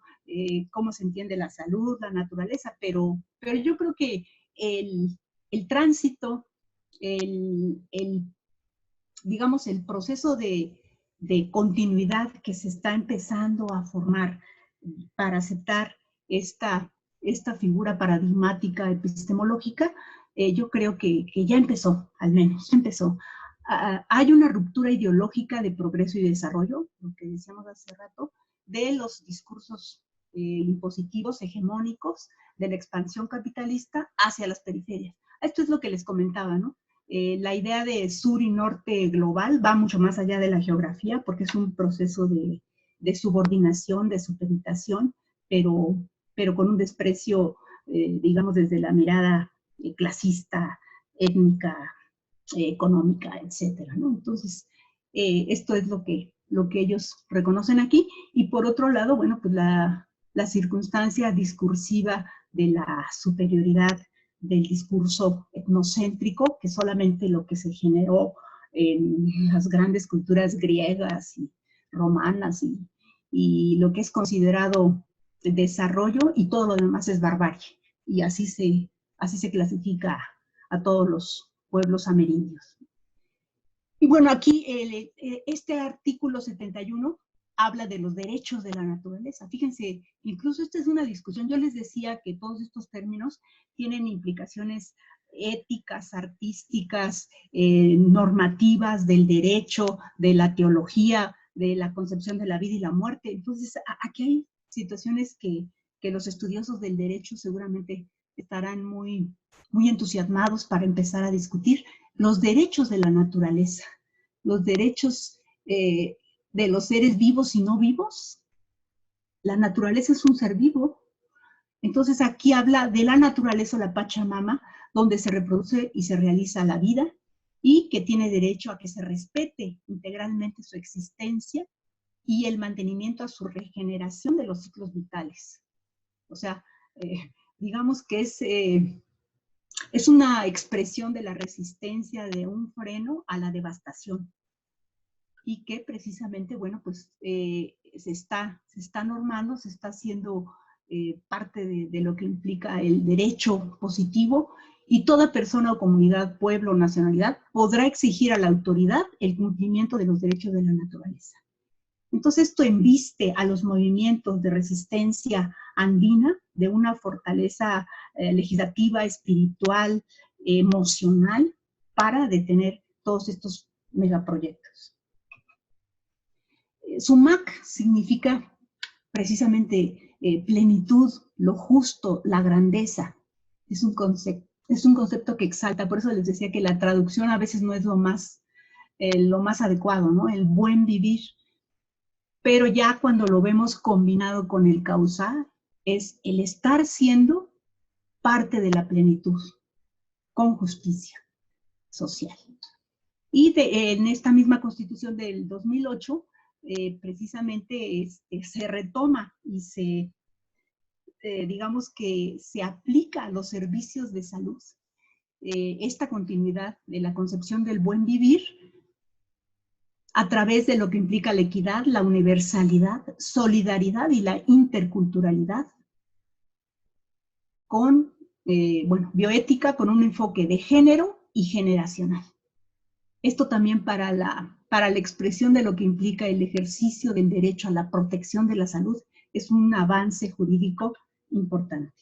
¿Cómo se entiende la salud, la naturaleza? Pero yo creo que el tránsito, digamos, el proceso de continuidad que se está empezando a formar para aceptar esta figura paradigmática epistemológica, yo creo que ya empezó, al menos, empezó. Hay una ruptura ideológica de progreso y desarrollo, lo que decíamos hace rato, de los discursos impositivos, hegemónicos, de la expansión capitalista hacia las periferias. Esto es lo que les comentaba, ¿no? La idea de sur y norte global va mucho más allá de la geografía, porque es un proceso de subordinación, de supeditación, pero con un desprecio, digamos, desde la mirada clasista, étnica, económica, etcétera, ¿no? Entonces, esto es lo que ellos reconocen aquí. Y por otro lado, bueno, pues la circunstancia discursiva de la superioridad del discurso etnocéntrico, que solamente lo que se generó en las grandes culturas griegas y romanas, y lo que es considerado desarrollo, y todo lo demás es barbarie. Y así se clasifica a todos los pueblos amerindios. Y bueno, aquí este artículo 71 habla de los derechos de la naturaleza. Fíjense, incluso esta es una discusión. Yo les decía que todos estos términos tienen implicaciones éticas, artísticas, normativas, del derecho, de la teología, de la concepción de la vida y la muerte. Entonces, aquí hay situaciones que los estudiosos del derecho seguramente estarán muy entusiasmados para empezar a discutir. Los derechos de la naturaleza, los derechos de los seres vivos y no vivos. La naturaleza es un ser vivo. Entonces aquí habla de la naturaleza, la Pachamama, donde se reproduce y se realiza la vida, y que tiene derecho a que se respete integralmente su existencia y el mantenimiento a su regeneración de los ciclos vitales. O sea, digamos que es una expresión de la resistencia de un freno a la devastación, y que precisamente, bueno, pues se está normando, se está haciendo parte de lo que implica el derecho positivo, y toda persona o comunidad, pueblo o nacionalidad podrá exigir a la autoridad el cumplimiento de los derechos de la naturaleza. Entonces esto embiste a los movimientos de resistencia andina de una fortaleza legislativa, espiritual, emocional, para detener todos estos megaproyectos. Sumac significa precisamente plenitud, lo justo, la grandeza. Es un concepto que exalta. Por eso les decía que la traducción a veces no es lo más adecuado, ¿no? El buen vivir. Pero ya cuando lo vemos combinado con el causal, es el estar siendo parte de la plenitud, con justicia social. Y en esta misma Constitución del 2008, precisamente se retoma y se digamos que se aplica a los servicios de salud, esta continuidad de la concepción del buen vivir a través de lo que implica la equidad, la universalidad, solidaridad y la interculturalidad, con, bioética, con un enfoque de género y generacional. Esto también para la expresión de lo que implica el ejercicio del derecho a la protección de la salud es un avance jurídico importante.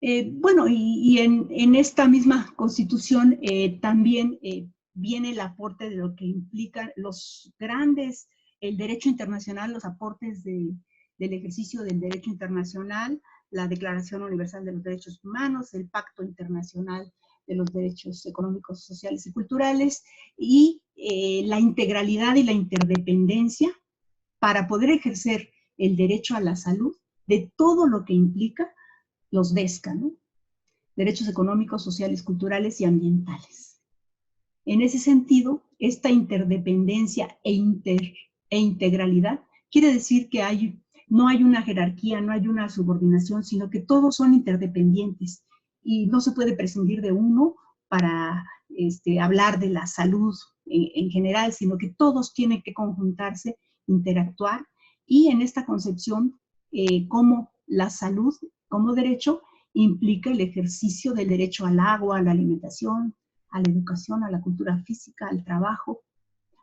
En esta misma Constitución también viene el aporte de lo que implican el derecho internacional, los aportes del ejercicio del derecho internacional, la Declaración Universal de los Derechos Humanos, el Pacto Internacional de los Derechos Económicos, Sociales y Culturales, y la integralidad y la interdependencia para poder ejercer el derecho a la salud de todo lo que implica los DESCA, ¿no? Derechos económicos, sociales, culturales y ambientales. En ese sentido, esta interdependencia e integralidad quiere decir que no hay una jerarquía, no hay una subordinación, sino que todos son interdependientes y no se puede prescindir de uno para hablar de la salud en general, sino que todos tienen que conjuntarse, interactuar, y en esta concepción, como la salud como derecho implica el ejercicio del derecho al agua, a la alimentación, a la educación, a la cultura física, al trabajo,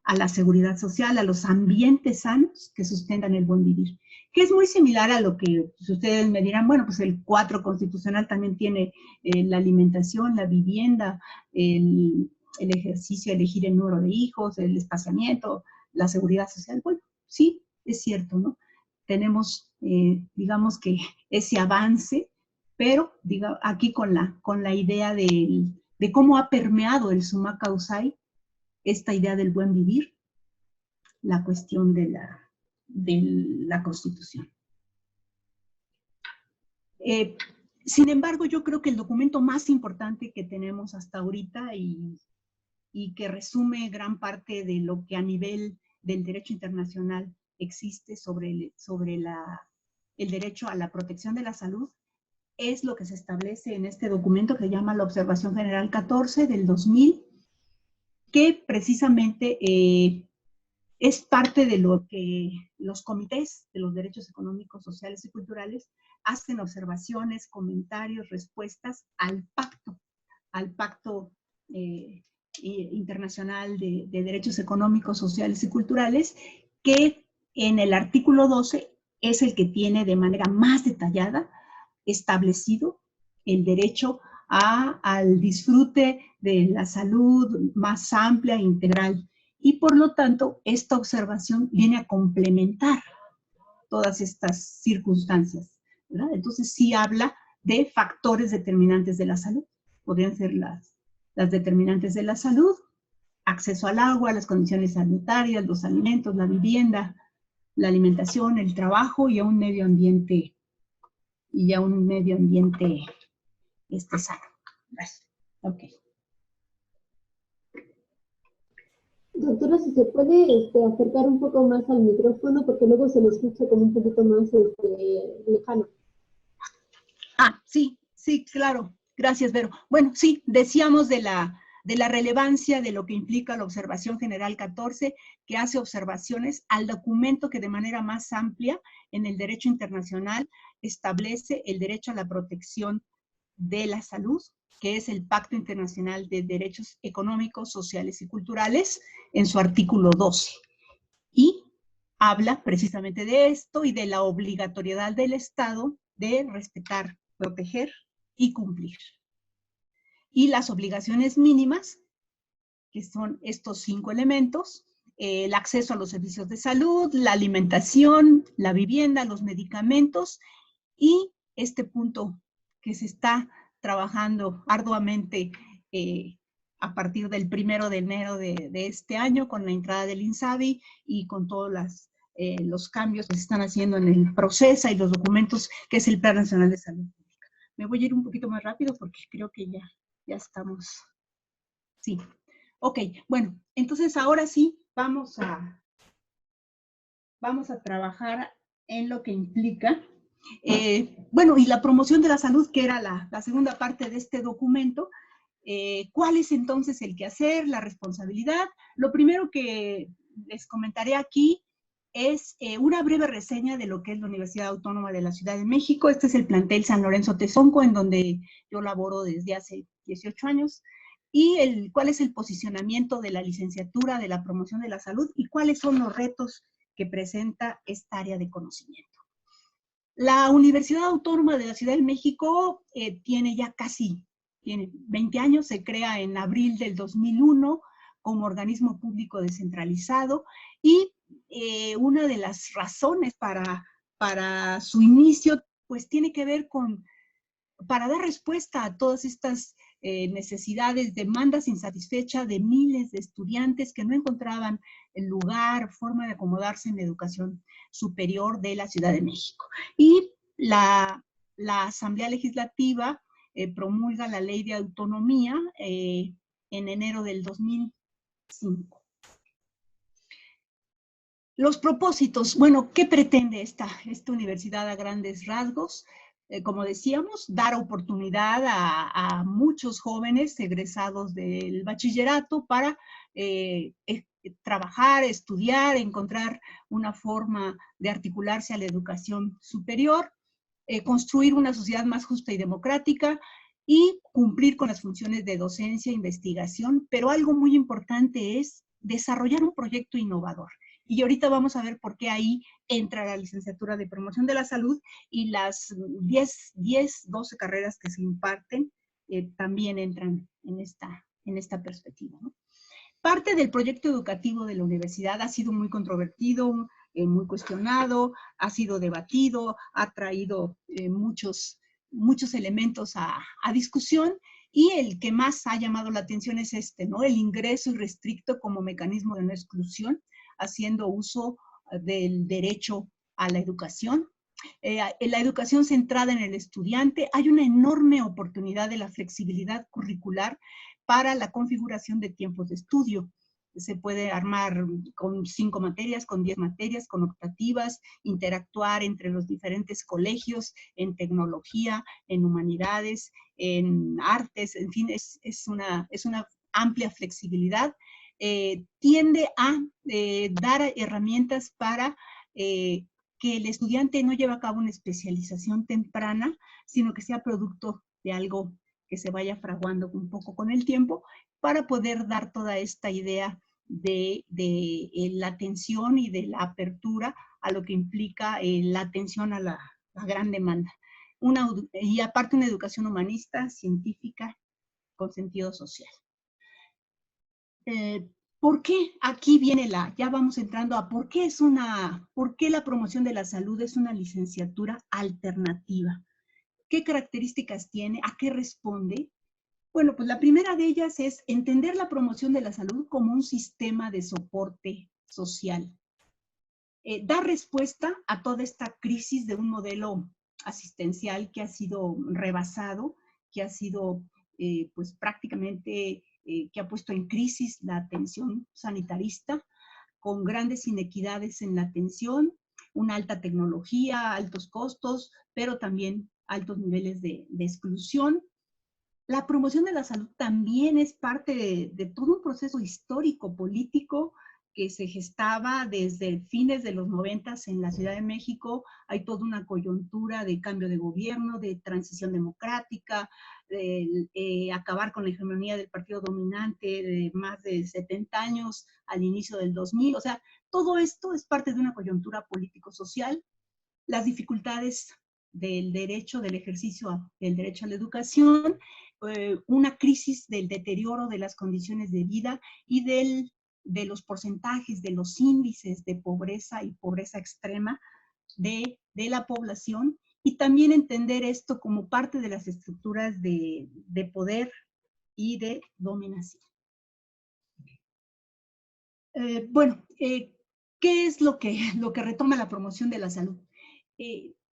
a la seguridad social, a los ambientes sanos que sustentan el buen vivir, que es muy similar a lo que ustedes me dirán, bueno, pues el 4 constitucional también tiene la alimentación, la vivienda, el ejercicio, elegir el número de hijos, el espaciamiento, la seguridad social. Bueno, sí, es cierto, ¿no? Tenemos, digamos que ese avance, pero aquí con la idea de cómo ha permeado el summa causae esta idea del buen vivir, la cuestión de la Constitución. Sin embargo, yo creo que el documento más importante que tenemos hasta ahorita y que resume gran parte de lo que a nivel del derecho internacional existe sobre el derecho a la protección de la salud, es lo que se establece en este documento que se llama la Observación General 14 del 2000, que precisamente es parte de lo que los comités de los derechos económicos, sociales y culturales hacen observaciones, comentarios, respuestas al pacto internacional de derechos económicos, sociales y culturales, que en el artículo 12 es el que tiene de manera más detallada establecido el derecho al disfrute de la salud más amplia e integral. Y por lo tanto, esta observación viene a complementar todas estas circunstancias, ¿verdad? Entonces sí habla de factores determinantes de la salud. Podrían ser las determinantes de la salud: acceso al agua, las condiciones sanitarias, los alimentos, la vivienda, la alimentación, el trabajo y a un medio ambiente sano. Gracias. Ok. Doctora, si se puede acercar un poco más al micrófono, porque luego se lo escucha como un poquito más lejano. Sí, claro. Gracias, Vero. Bueno, sí, decíamos de la relevancia de lo que implica la Observación General 14, que hace observaciones al documento que de manera más amplia en el derecho internacional establece el derecho a la protección de la salud, que es el Pacto Internacional de Derechos Económicos, Sociales y Culturales, en su artículo 12. Y habla precisamente de esto y de la obligatoriedad del Estado de respetar, proteger y cumplir. Y las obligaciones mínimas, que son estos 5 elementos: el acceso a los servicios de salud, la alimentación, la vivienda, los medicamentos, y este punto que se está trabajando arduamente a partir del 1 de enero de este año, con la entrada del INSABI y con todos los cambios que se están haciendo en el proceso y los documentos, que es el Plan Nacional de Salud Pública. Me voy a ir un poquito más rápido porque creo que ya estamos. Sí. Ok, bueno, entonces ahora sí vamos a trabajar en lo que implica. Bueno, y la promoción de la salud, que era la segunda parte de este documento. ¿Cuál es entonces el quehacer, la responsabilidad? Lo primero que les comentaré aquí es una breve reseña de lo que es la Universidad Autónoma de la Ciudad de México. Este es el plantel San Lorenzo Tezonco, en donde yo laboro desde hace 18 años. Y cuál es el posicionamiento de la licenciatura de la promoción de la salud y cuáles son los retos que presenta esta área de conocimiento. La Universidad Autónoma de la Ciudad de México tiene 20 años, se crea en abril del 2001 como organismo público descentralizado y una de las razones para su inicio pues tiene que ver para dar respuesta a todas estas necesidades, demandas insatisfechas de miles de estudiantes que no encontraban el lugar, forma de acomodarse en la educación superior de la Ciudad de México. Y la Asamblea Legislativa promulga la Ley de Autonomía en enero del 2005. Los propósitos, bueno, ¿qué pretende esta universidad a grandes rasgos? Como decíamos, dar oportunidad a muchos jóvenes egresados del bachillerato para trabajar, estudiar, encontrar una forma de articularse a la educación superior, construir una sociedad más justa y democrática y cumplir con las funciones de docencia e investigación, pero algo muy importante es desarrollar un proyecto innovador. Y ahorita vamos a ver por qué ahí entra la licenciatura de promoción de la salud y las 12 carreras que se imparten también entran en esta perspectiva, ¿no? Parte del proyecto educativo de la universidad ha sido muy controvertido, muy cuestionado, ha sido debatido, ha traído muchos elementos a discusión, y el que más ha llamado la atención es ¿no? El ingreso irrestricto como mecanismo de no exclusión, haciendo uso del derecho a la educación. En la educación centrada en el estudiante, hay una enorme oportunidad de la flexibilidad curricular para la configuración de tiempos de estudio. Se puede armar con 5 materias, con 10 materias, con optativas, interactuar entre los diferentes colegios en tecnología, en humanidades, en artes, en fin, es una amplia flexibilidad. Tiende a dar herramientas para que el estudiante no lleve a cabo una especialización temprana, sino que sea producto de algo que se vaya fraguando un poco con el tiempo, para poder dar toda esta idea de la atención y de la apertura a lo que implica la atención a la gran demanda. Y aparte una educación humanista, científica, con sentido social. ¿Por qué? Aquí viene ya vamos entrando a por qué la promoción de la salud es una licenciatura alternativa. ¿Qué características tiene? ¿A qué responde? Bueno, pues la primera de ellas es entender la promoción de la salud como un sistema de soporte social. Dar respuesta a toda esta crisis de un modelo asistencial que ha sido rebasado, que ha sido pues prácticamente que ha puesto en crisis la atención sanitarista, con grandes inequidades en la atención, una alta tecnología, altos costos, pero también altos niveles de exclusión. La promoción de la salud también es parte de todo un proceso histórico, político, que se gestaba desde fines de los 90 en la Ciudad de México. Hay toda una coyuntura de cambio de gobierno, de transición democrática, de acabar con la hegemonía del partido dominante de más de 70 años al inicio del 2000. O sea, todo esto es parte de una coyuntura político-social. Las dificultades del derecho, del ejercicio del derecho a la educación, una crisis del deterioro de las condiciones de vida y de los porcentajes, de los índices de pobreza y pobreza extrema de la población, y también entender esto como parte de las estructuras de poder y de dominación. Bueno, ¿qué es lo que retoma la promoción de la salud?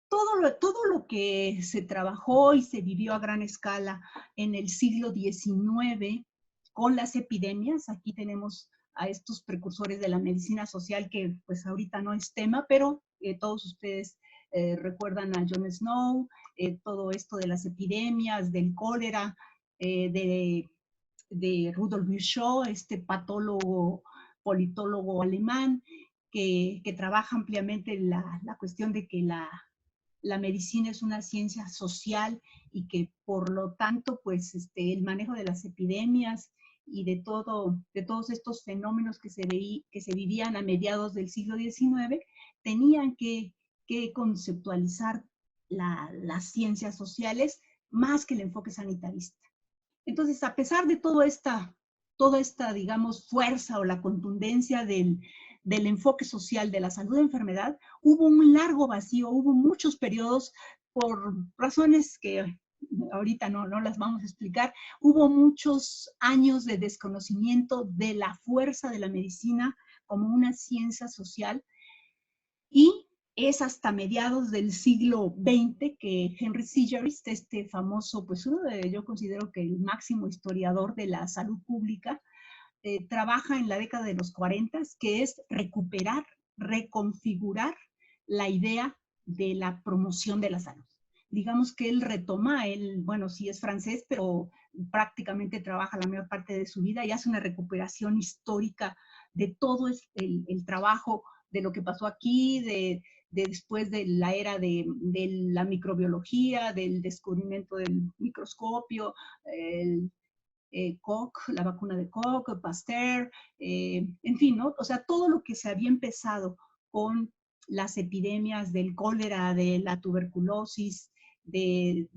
Todo lo que se trabajó y se vivió a gran escala en el siglo XIX con las epidemias, aquí tenemos a estos precursores de la medicina social que pues ahorita no es tema, pero todos ustedes recuerdan a John Snow, todo esto de las epidemias, del cólera, de Rudolf Virchow, este patólogo, politólogo alemán, que trabaja ampliamente la cuestión de que la medicina es una ciencia social y que por lo tanto, pues el manejo de las epidemias y de todos estos fenómenos que se vivían a mediados del siglo XIX, tenían que conceptualizar las ciencias sociales más que el enfoque sanitarista. Entonces, a pesar de toda esta, digamos, fuerza o la contundencia del enfoque social de la salud de enfermedad, hubo un largo vacío, hubo muchos periodos por razones que ahorita no las vamos a explicar, hubo muchos años de desconocimiento de la fuerza de la medicina como una ciencia social, y es hasta mediados del siglo XX que Henry Segerist, este famoso, pues yo considero que el máximo historiador de la salud pública, trabaja en la década de los 40, que es recuperar, reconfigurar la idea de la promoción de la salud. Digamos que él retoma, bueno, sí es francés, pero prácticamente trabaja la mayor parte de su vida y hace una recuperación histórica de todo el trabajo de lo que pasó aquí, de después de la era de la microbiología, del descubrimiento del microscopio, Koch, la vacuna de Koch, Pasteur, en fin, ¿no? O sea, todo lo que se había empezado con las epidemias del cólera, de la tuberculosis, de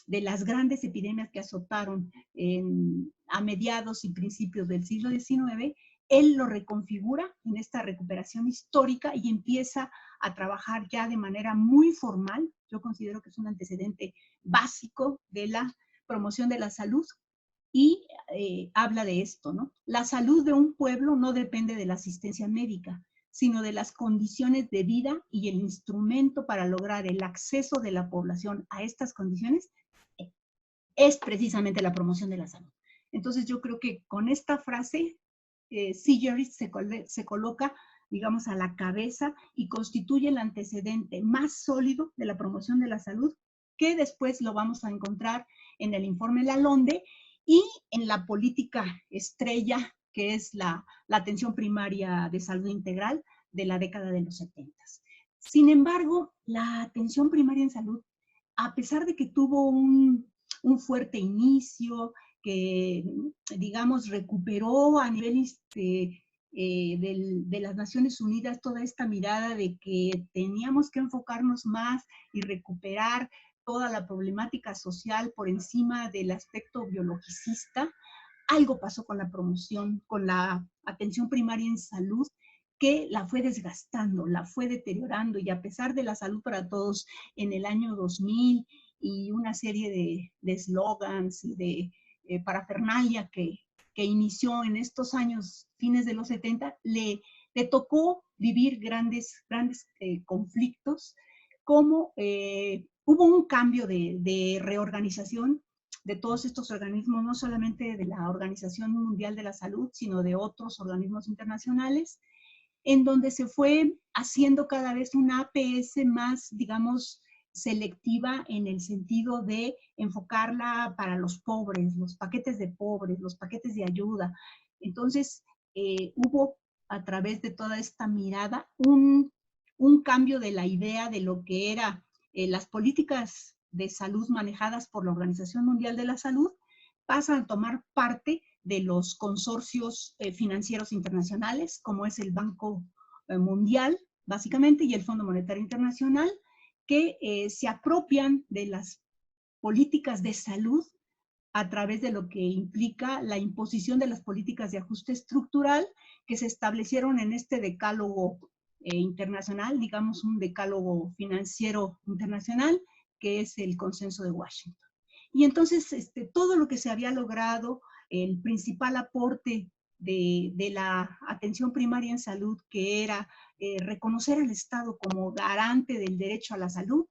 las grandes epidemias que azotaron a mediados y principios del siglo XIX, él lo reconfigura en esta recuperación histórica y empieza a trabajar ya de manera muy formal. Yo considero que es un antecedente básico de la promoción de la salud, y habla de esto, ¿no? La salud de un pueblo no depende de la asistencia médica, sino de las condiciones de vida, y el instrumento para lograr el acceso de la población a estas condiciones es precisamente la promoción de la salud. Entonces yo creo que con esta frase, Segerist se coloca, digamos, a la cabeza y constituye el antecedente más sólido de la promoción de la salud, que después lo vamos a encontrar en el informe Lalonde y en la política estrella, que es la atención primaria de salud integral de la década de los 70. Sin embargo, la atención primaria en salud, a pesar de que tuvo un fuerte inicio, que, digamos, recuperó a nivel de las Naciones Unidas toda esta mirada de que teníamos que enfocarnos más y recuperar toda la problemática social por encima del aspecto biologicista. Algo pasó con la promoción, con la atención primaria en salud, que la fue desgastando, la fue deteriorando, y a pesar de la salud para todos en el año 2000 y una serie de eslogans y de parafernalia que inició en estos años, fines de los 70, le tocó vivir grandes conflictos, como hubo un cambio de reorganización de todos estos organismos, no solamente de la Organización Mundial de la Salud, sino de otros organismos internacionales, en donde se fue haciendo cada vez una APS más, digamos, selectiva, en el sentido de enfocarla para los pobres, los paquetes de pobres, los paquetes de ayuda. Entonces, hubo a través de toda esta mirada un cambio de la idea de lo que era las políticas de salud manejadas por la Organización Mundial de la Salud, pasan a tomar parte de los consorcios financieros internacionales, como es el Banco Mundial, básicamente, y el Fondo Monetario Internacional, que se apropian de las políticas de salud a través de lo que implica la imposición de las políticas de ajuste estructural que se establecieron en este decálogo internacional, digamos un decálogo financiero internacional, que es el Consenso de Washington. Y entonces todo lo que se había logrado, el principal aporte de la atención primaria en salud, que era reconocer al Estado como garante del derecho a la salud,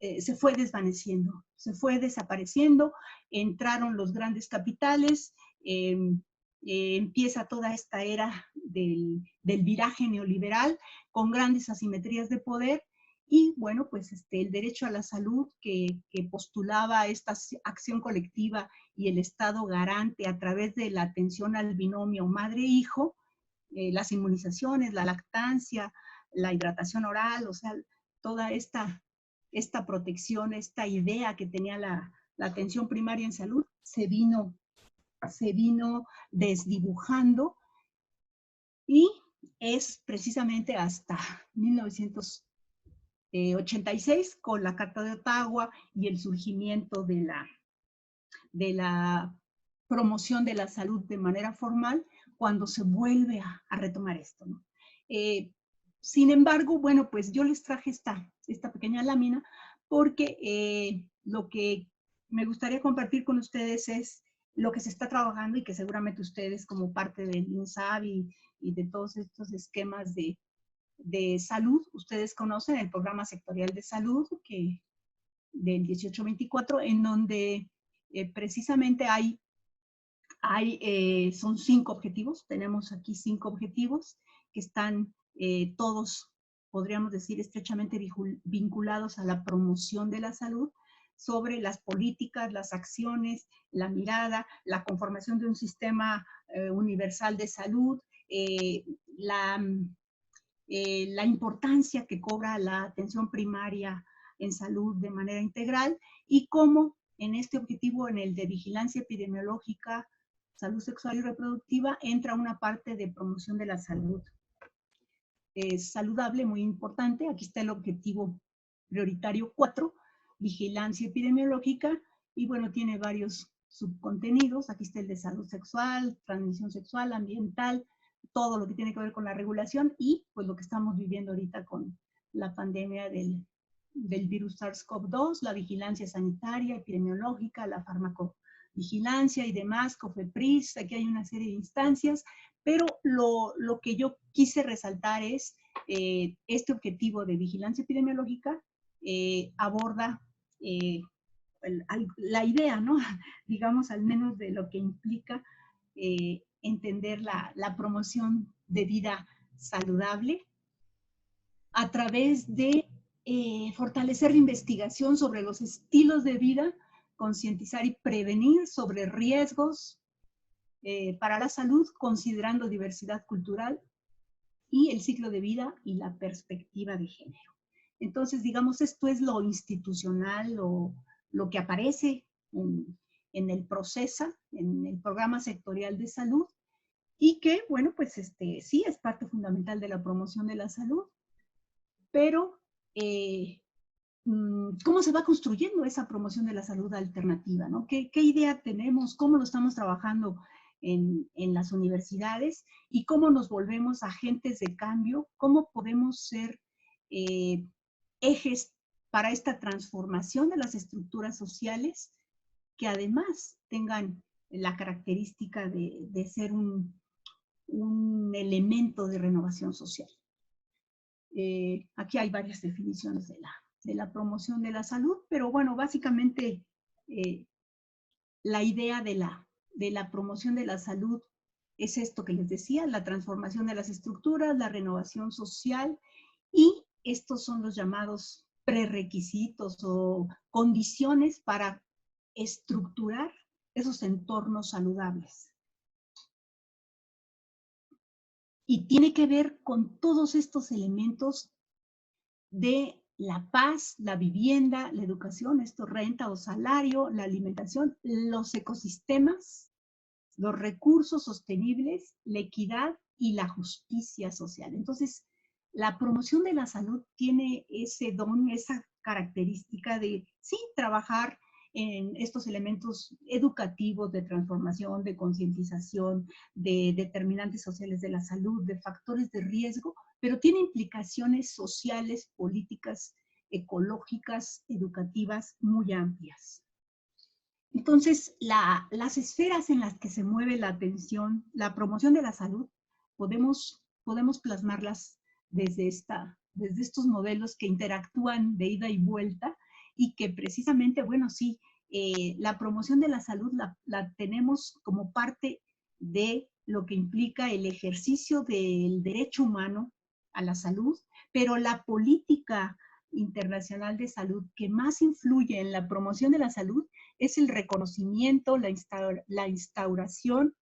se fue desvaneciendo, se fue desapareciendo, entraron los grandes capitales, empieza toda esta era del viraje neoliberal con grandes asimetrías de poder. Y bueno, pues el derecho a la salud que postulaba esta acción colectiva y el Estado garante a través de la atención al binomio madre-hijo, las inmunizaciones, la lactancia, la hidratación oral, o sea, toda esta protección, esta idea que tenía la atención primaria en salud, se vino desdibujando, y es precisamente hasta 1986 con la Carta de Ottawa y el surgimiento de la promoción de la salud de manera formal, cuando se vuelve a retomar esto, ¿no? Sin embargo, bueno, pues yo les traje esta pequeña lámina porque lo que me gustaría compartir con ustedes es lo que se está trabajando y que seguramente ustedes, como parte del INSABI y de todos estos esquemas de salud, ustedes conocen el programa sectorial de salud del 1824, en donde precisamente son 5 objetivos. Tenemos aquí 5 objetivos que están todos, podríamos decir, estrechamente vinculados a la promoción de la salud, sobre las políticas, las acciones, la mirada, la conformación de un sistema universal de salud, la importancia que cobra la atención primaria en salud de manera integral, y cómo en este objetivo, en el de vigilancia epidemiológica, salud sexual y reproductiva, entra una parte de promoción de la salud saludable muy importante. Aquí está el objetivo prioritario 4, vigilancia epidemiológica, y bueno, tiene varios subcontenidos. Aquí está el de salud sexual, transmisión sexual, ambiental, todo lo que tiene que ver con la regulación, y pues lo que estamos viviendo ahorita con la pandemia del virus SARS-CoV-2, la vigilancia sanitaria, epidemiológica, la farmacovigilancia y demás, COFEPRIS. Aquí hay una serie de instancias, pero lo que yo quise resaltar es este objetivo de vigilancia epidemiológica aborda la idea, ¿no? Digamos, al menos de lo que implica entender la promoción de vida saludable a través de fortalecer la investigación sobre los estilos de vida, concientizar y prevenir sobre riesgos para la salud, considerando diversidad cultural y el ciclo de vida y la perspectiva de género. Entonces, digamos, esto es lo institucional, lo que aparece en el PROCESA, en el Programa Sectorial de Salud, y que, bueno, pues sí es parte fundamental de la promoción de la salud, pero ¿cómo se va construyendo esa promoción de la salud alternativa, ¿no? ¿Qué idea tenemos? ¿Cómo lo estamos trabajando en las universidades? ¿Y cómo nos volvemos agentes de cambio? ¿Cómo podemos ser ejes para esta transformación de las estructuras sociales, que además tengan la característica de ser un elemento de renovación social? Aquí hay varias definiciones de la promoción de la salud, pero bueno, básicamente la idea de la promoción de la salud es esto que les decía: la transformación de las estructuras, la renovación social, y estos son los llamados prerequisitos o condiciones para estructurar esos entornos saludables. Y tiene que ver con todos estos elementos de la paz, la vivienda, la educación, esto, renta o salario, la alimentación, los ecosistemas, los recursos sostenibles, la equidad y la justicia social. Entonces, la promoción de la salud tiene ese don, esa característica de, sí, trabajar en estos elementos educativos de transformación, de concientización, de determinantes sociales de la salud, de factores de riesgo, pero tiene implicaciones sociales, políticas, ecológicas, educativas muy amplias. Entonces, las esferas en las que se mueve la atención, la promoción de la salud, podemos plasmarlas desde estos modelos que interactúan de ida y vuelta, y que precisamente, bueno, sí, la promoción de la salud la tenemos como parte de lo que implica el ejercicio del derecho humano a la salud, pero la política internacional de salud que más influye en la promoción de la salud es el reconocimiento, la instauración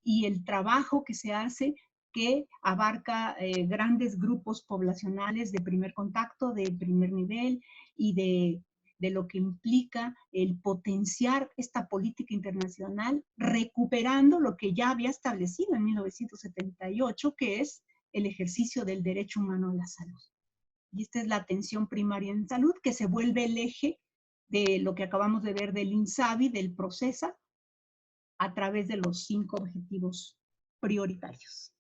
y el trabajo que se hace que abarca grandes grupos poblacionales de primer contacto, de primer nivel y de lo que implica el potenciar esta política internacional, recuperando lo que ya había establecido en 1978, que es el ejercicio del derecho humano a la salud. Y esta es la atención primaria en salud, que se vuelve el eje de lo que acabamos de ver del INSABI, del PROCESA, a través de los 5 objetivos prioritarios.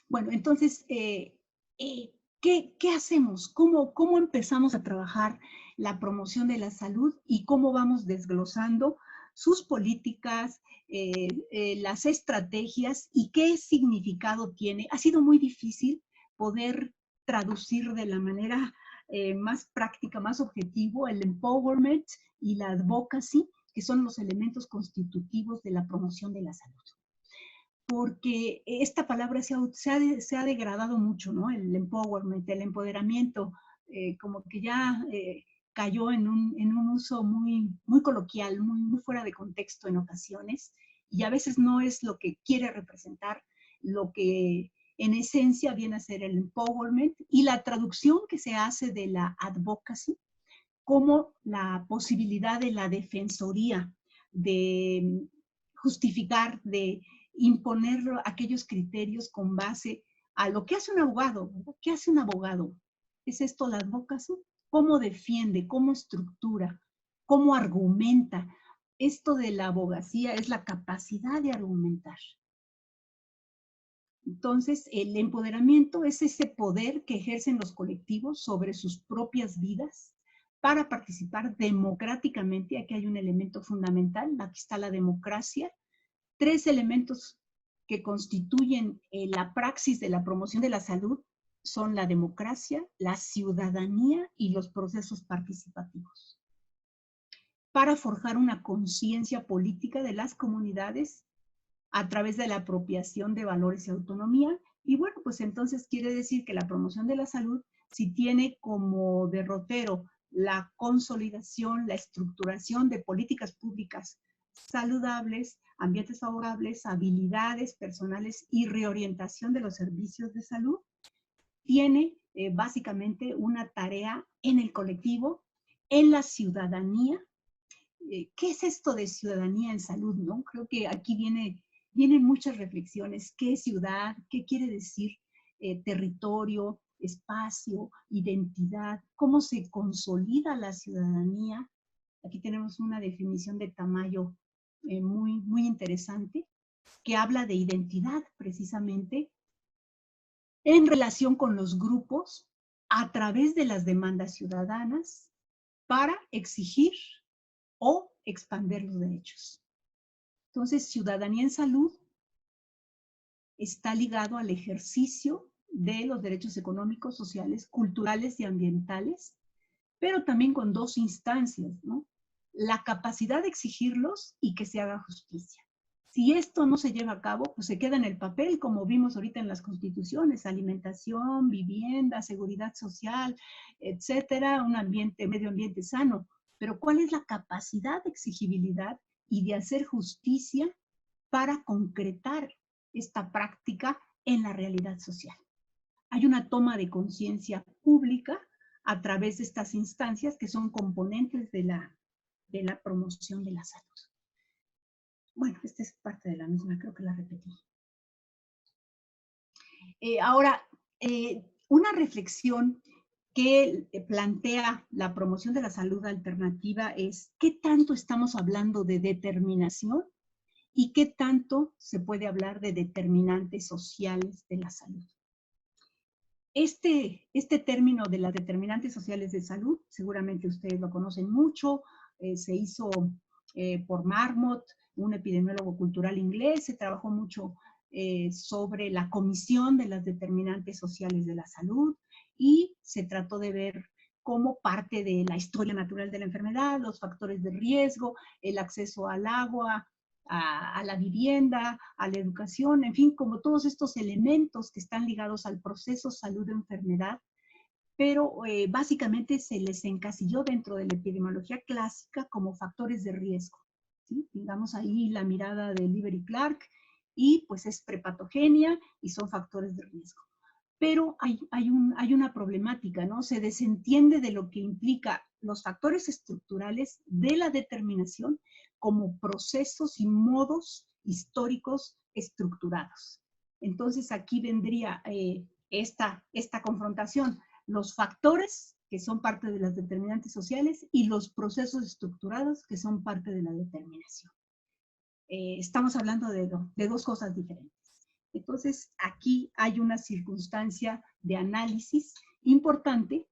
Bueno, entonces, ¿qué hacemos? ¿Cómo empezamos a trabajar la promoción de la salud y cómo vamos desglosando sus políticas, las estrategias y qué significado tiene? Ha sido muy difícil poder traducir de la manera más práctica, más objetivo, el empowerment y la advocacy, que son los elementos constitutivos de la promoción de la salud. Porque esta palabra se ha degradado mucho, ¿no? El empowerment, el empoderamiento, como que ya cayó en un uso muy coloquial, muy fuera de contexto en ocasiones, y a veces no es lo que quiere representar, lo que en esencia viene a ser el empowerment, y la traducción que se hace de la advocacy como la posibilidad de la defensoría, de justificar, de imponer aquellos criterios con base a lo que hace un abogado. ¿Qué hace un abogado? ¿Es esto la advocacy? ¿Cómo defiende? ¿Cómo estructura? ¿Cómo argumenta? Esto de la abogacía es la capacidad de argumentar. Entonces, el empoderamiento es ese poder que ejercen los colectivos sobre sus propias vidas para participar democráticamente. Aquí hay un elemento fundamental, aquí está la democracia. 3 elementos que constituyen la praxis de la promoción de la salud son la democracia, la ciudadanía y los procesos participativos. Para forjar una conciencia política de las comunidades a través de la apropiación de valores y autonomía. Y bueno, pues entonces quiere decir que la promoción de la salud, si tiene como derrotero la consolidación, la estructuración de políticas públicas saludables, ambientes favorables, habilidades personales y reorientación de los servicios de salud, tiene básicamente una tarea en el colectivo, en la ciudadanía. ¿Qué es esto de ciudadanía en salud, no? Creo que aquí vienen muchas reflexiones. ¿Qué es ciudad? ¿Qué quiere decir territorio, espacio, identidad? ¿Cómo se consolida la ciudadanía? Aquí tenemos una definición de Tamayo muy interesante, que habla de identidad precisamente en relación con los grupos a través de las demandas ciudadanas para exigir o expandir los derechos. Entonces, ciudadanía en salud está ligado al ejercicio de los derechos económicos, sociales, culturales y ambientales, pero también con 2 instancias, ¿no? La capacidad de exigirlos y que se haga justicia. Si esto no se lleva a cabo, pues se queda en el papel, como vimos ahorita en las constituciones: alimentación, vivienda, seguridad social, etcétera, un medio ambiente sano. Pero ¿cuál es la capacidad de exigibilidad y de hacer justicia para concretar esta práctica en la realidad social? Hay una toma de conciencia pública a través de estas instancias que son componentes de la promoción de la salud. Bueno, esta es parte de la misma, creo que la repetí. Ahora, una reflexión que plantea la promoción de la salud alternativa es: ¿qué tanto estamos hablando de determinación y qué tanto se puede hablar de determinantes sociales de la salud? Este término de las determinantes sociales de salud, seguramente ustedes lo conocen mucho, se hizo por Marmot, un epidemiólogo cultural inglés. Se trabajó mucho sobre la comisión de las determinantes sociales de la salud y se trató de ver cómo parte de la historia natural de la enfermedad, los factores de riesgo, el acceso al agua, a la vivienda, a la educación, en fin, como todos estos elementos que están ligados al proceso salud-enfermedad, pero básicamente se les encasilló dentro de la epidemiología clásica como factores de riesgo, ¿sí? Digamos ahí la mirada de Lieber y Clark, y pues es prepatogenia y son factores de riesgo. Pero hay una problemática, ¿no? Se desentiende de lo que implica los factores estructurales de la determinación como procesos y modos históricos estructurados. Entonces aquí vendría esta confrontación, los factores que son parte de las determinantes sociales y los procesos estructurados que son parte de la determinación. Estamos hablando de dos cosas diferentes. Entonces, aquí hay una circunstancia de análisis importante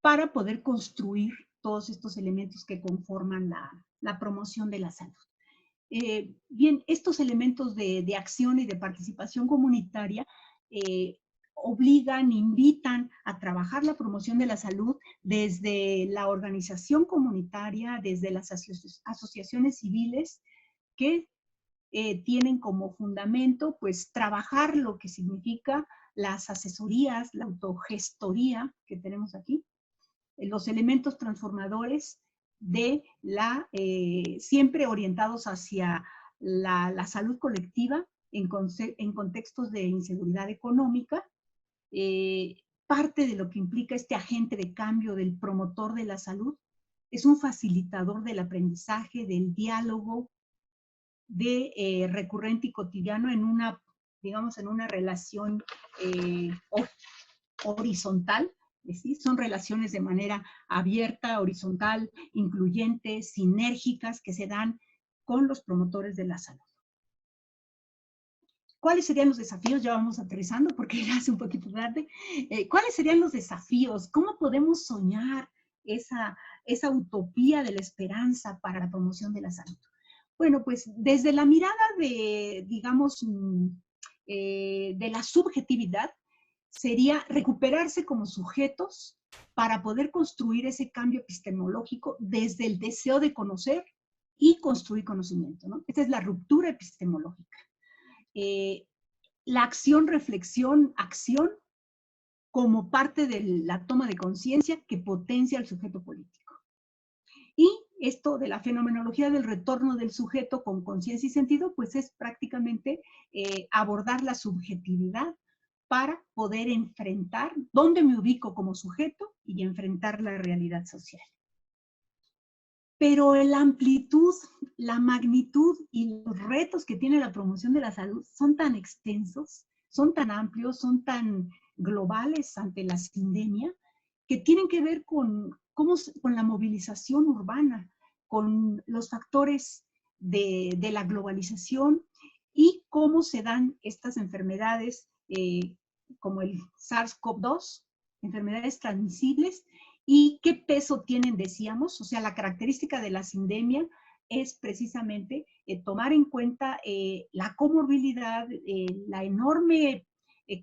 para poder construir todos estos elementos que conforman la promoción de la salud. Bien, estos elementos de acción y de participación comunitaria obligan, invitan a trabajar la promoción de la salud desde la organización comunitaria, desde las asociaciones civiles que tienen como fundamento, pues, trabajar lo que significa las asesorías, la autogestoría que tenemos aquí, los elementos transformadores de siempre orientados hacia la salud colectiva en contextos de inseguridad económica, parte de lo que implica este agente de cambio del promotor de la salud, es un facilitador del aprendizaje, del diálogo, de recurrente y cotidiano en una, digamos, en una relación horizontal, es decir, son relaciones de manera abierta, horizontal, incluyente, sinérgicas, que se dan con los promotores de la salud. ¿Cuáles serían los desafíos? Ya vamos aterrizando porque ya hace un poquito tarde. ¿Cuáles serían los desafíos? ¿Cómo podemos soñar esa utopía de la esperanza para la promoción de la salud? Bueno, pues desde la mirada de, digamos, de la subjetividad, sería recuperarse como sujetos para poder construir ese cambio epistemológico desde el deseo de conocer y construir conocimiento, ¿no? Esta es la ruptura epistemológica. La acción, reflexión, acción como parte de la toma de conciencia que potencia al sujeto político. Y esto de la fenomenología del retorno del sujeto con conciencia y sentido, pues es prácticamente abordar la subjetividad para poder enfrentar dónde me ubico como sujeto y enfrentar la realidad social. Pero la amplitud, la magnitud y los retos que tiene la promoción de la salud son tan extensos, son tan amplios, son tan globales ante la sindemia, que tienen que ver con la movilización urbana, con los factores de la globalización y cómo se dan estas enfermedades como el SARS-CoV-2, enfermedades transmisibles, y qué peso tienen, decíamos. O sea, la característica de la sindemia es precisamente tomar en cuenta la comorbilidad, la enorme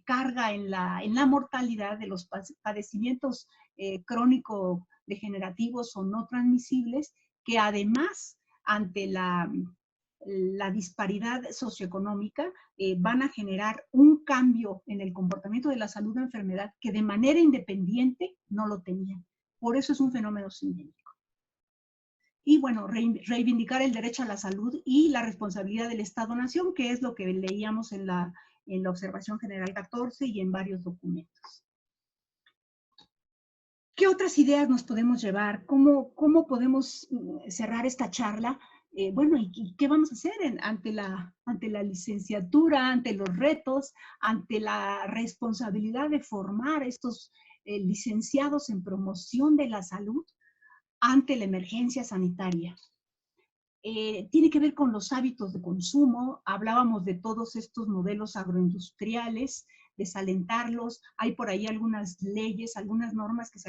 carga en la mortalidad de los padecimientos crónico-degenerativos o no transmisibles, que además, ante la disparidad socioeconómica, van a generar un cambio en el comportamiento de la salud de enfermedad que de manera independiente no lo tenían. Por eso es un fenómeno sindémico. Y bueno, reivindicar el derecho a la salud y la responsabilidad del Estado-Nación, que es lo que leíamos en la Observación General 14 y en varios documentos. ¿Qué otras ideas nos podemos llevar? ¿Cómo podemos cerrar esta charla? Bueno, ¿y qué vamos a hacer ante la licenciatura, ante los retos, ante la responsabilidad de formar estos licenciados en promoción de la salud ante la emergencia sanitaria? Tiene que ver con los hábitos de consumo. Hablábamos de todos estos modelos agroindustriales, desalentarlos. Hay por ahí algunas leyes, algunas normas que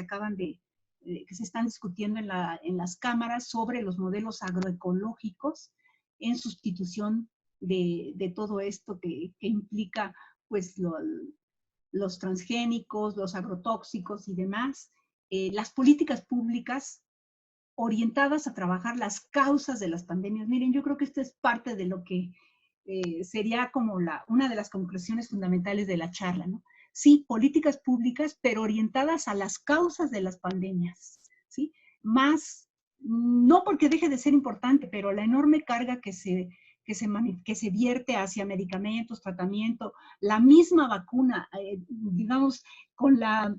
que se están discutiendo en las cámaras sobre los modelos agroecológicos en sustitución de todo esto que implica, pues, los transgénicos, los agrotóxicos y demás. Las políticas públicas orientadas a trabajar las causas de las pandemias. Miren, yo creo que esto es parte de lo que sería como una de las conclusiones fundamentales de la charla, ¿no? Sí, políticas públicas, pero orientadas a las causas de las pandemias, ¿sí? Más, no porque deje de ser importante, pero la enorme carga que se vierte hacia medicamentos, tratamiento, la misma vacuna, digamos, con la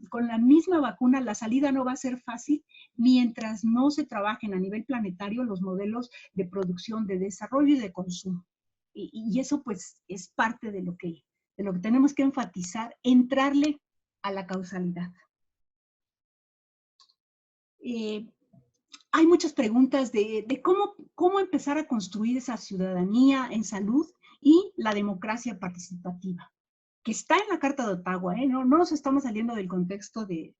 misma vacuna la salida no va a ser fácil mientras no se trabajen a nivel planetario los modelos de producción, de desarrollo y de consumo. Y eso pues es parte de lo que tenemos que enfatizar, entrarle a la causalidad. Hay muchas preguntas de cómo empezar a construir esa ciudadanía en salud y la democracia participativa, que está en la Carta de Ottawa, no nos estamos saliendo del contexto de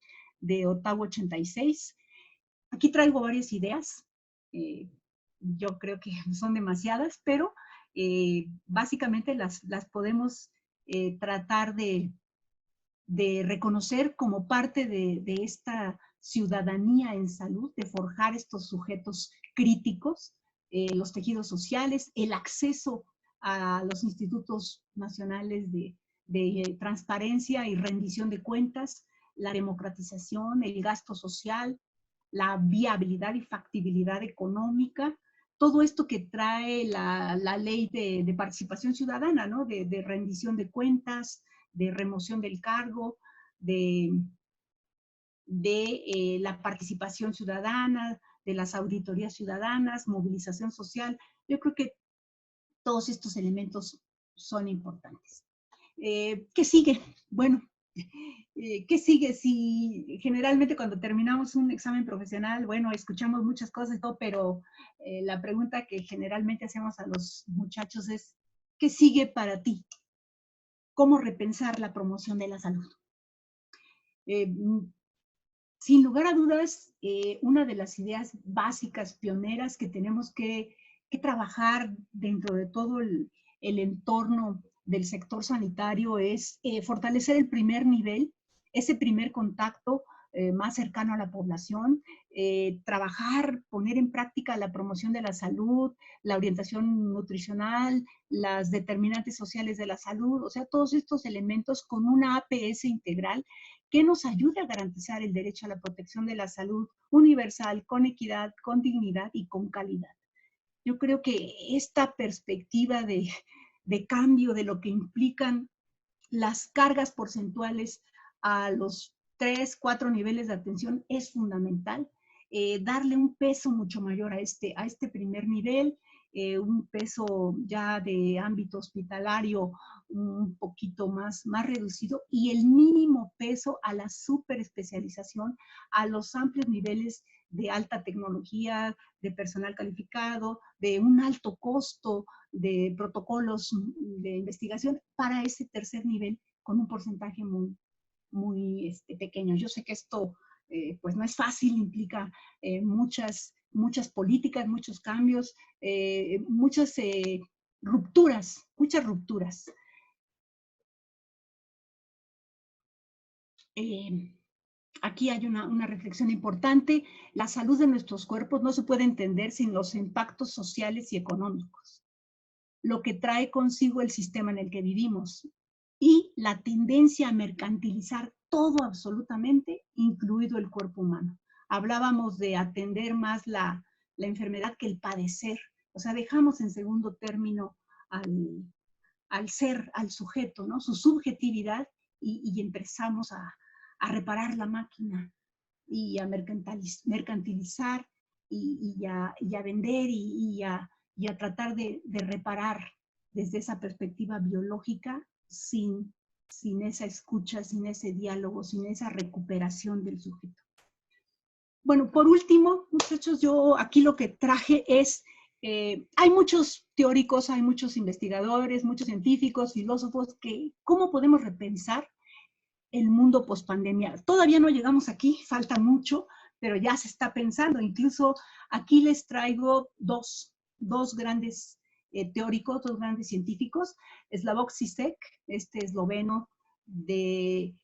Ottawa 86. Aquí traigo varias ideas, yo creo que son demasiadas, pero básicamente las podemos tratar de reconocer como parte de esta ciudadanía en salud, de forjar estos sujetos críticos, los tejidos sociales, el acceso a los institutos nacionales de transparencia y rendición de cuentas, la democratización, el gasto social, la viabilidad y factibilidad económica, todo esto que trae la ley de participación ciudadana, ¿no? De rendición de cuentas, de remoción del cargo, de la participación ciudadana, de las auditorías ciudadanas, movilización social. Yo creo que todos estos elementos son importantes. ¿Qué sigue? Bueno, ¿qué sigue? Si generalmente cuando terminamos un examen profesional, bueno, escuchamos muchas cosas y todo, pero la pregunta que generalmente hacemos a los muchachos es, ¿qué sigue para ti? ¿Cómo repensar la promoción de la salud? Sin lugar a dudas, una de las ideas básicas, pioneras que tenemos que trabajar dentro de todo el entorno del sector sanitario es fortalecer el primer nivel, ese primer contacto más cercano a la población, trabajar, poner en práctica la promoción de la salud, la orientación nutricional, las determinantes sociales de la salud, o sea, todos estos elementos con una APS integral que nos ayude a garantizar el derecho a la protección de la salud universal, con equidad, con dignidad y con calidad. Yo creo que esta perspectiva de cambio de lo que implican las cargas porcentuales a los 3, 4 niveles de atención es fundamental. Darle un peso mucho mayor a este primer nivel, un peso ya de ámbito hospitalario un poquito más reducido, y el mínimo peso a la superespecialización, a los amplios niveles de alta tecnología, de personal calificado, de un alto costo, de protocolos de investigación para ese tercer nivel con un porcentaje muy pequeño. Yo sé que esto pues no es fácil, implica muchas políticas, muchos cambios, muchas rupturas. Aquí hay una reflexión importante. La salud de nuestros cuerpos no se puede entender sin los impactos sociales y económicos, lo que trae consigo el sistema en el que vivimos y la tendencia a mercantilizar todo absolutamente, incluido el cuerpo humano. Hablábamos de atender más la enfermedad que el padecer, o sea, dejamos en segundo término al ser, al sujeto, ¿no? Su subjetividad, y empezamos a reparar la máquina y a mercantilizar y a vender y a tratar de reparar desde esa perspectiva biológica sin esa escucha, sin ese diálogo, sin esa recuperación del sujeto. Bueno, por último, muchachos, yo aquí lo que traje es, hay muchos teóricos, hay muchos investigadores, muchos científicos, filósofos, que ¿cómo podemos repensar el mundo post-pandemia? Todavía no llegamos aquí, falta mucho, pero ya se está pensando. Incluso aquí les traigo dos grandes teóricos, dos grandes científicos, Slavoj Žižek, este esloveno, del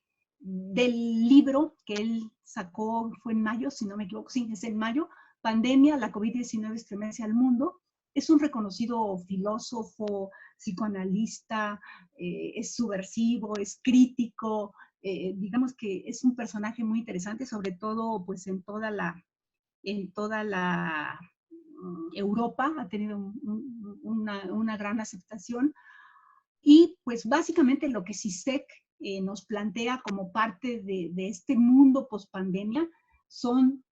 libro que él sacó, fue en mayo, si no me equivoco, sí, es en mayo, pandemia, la COVID-19 estremece al mundo. Es un reconocido filósofo, psicoanalista, es subversivo, es crítico, digamos que es un personaje muy interesante, sobre todo pues en toda la Europa, ha tenido una gran aceptación. Y pues básicamente lo que Zizek nos plantea como parte de este mundo post-pandemia son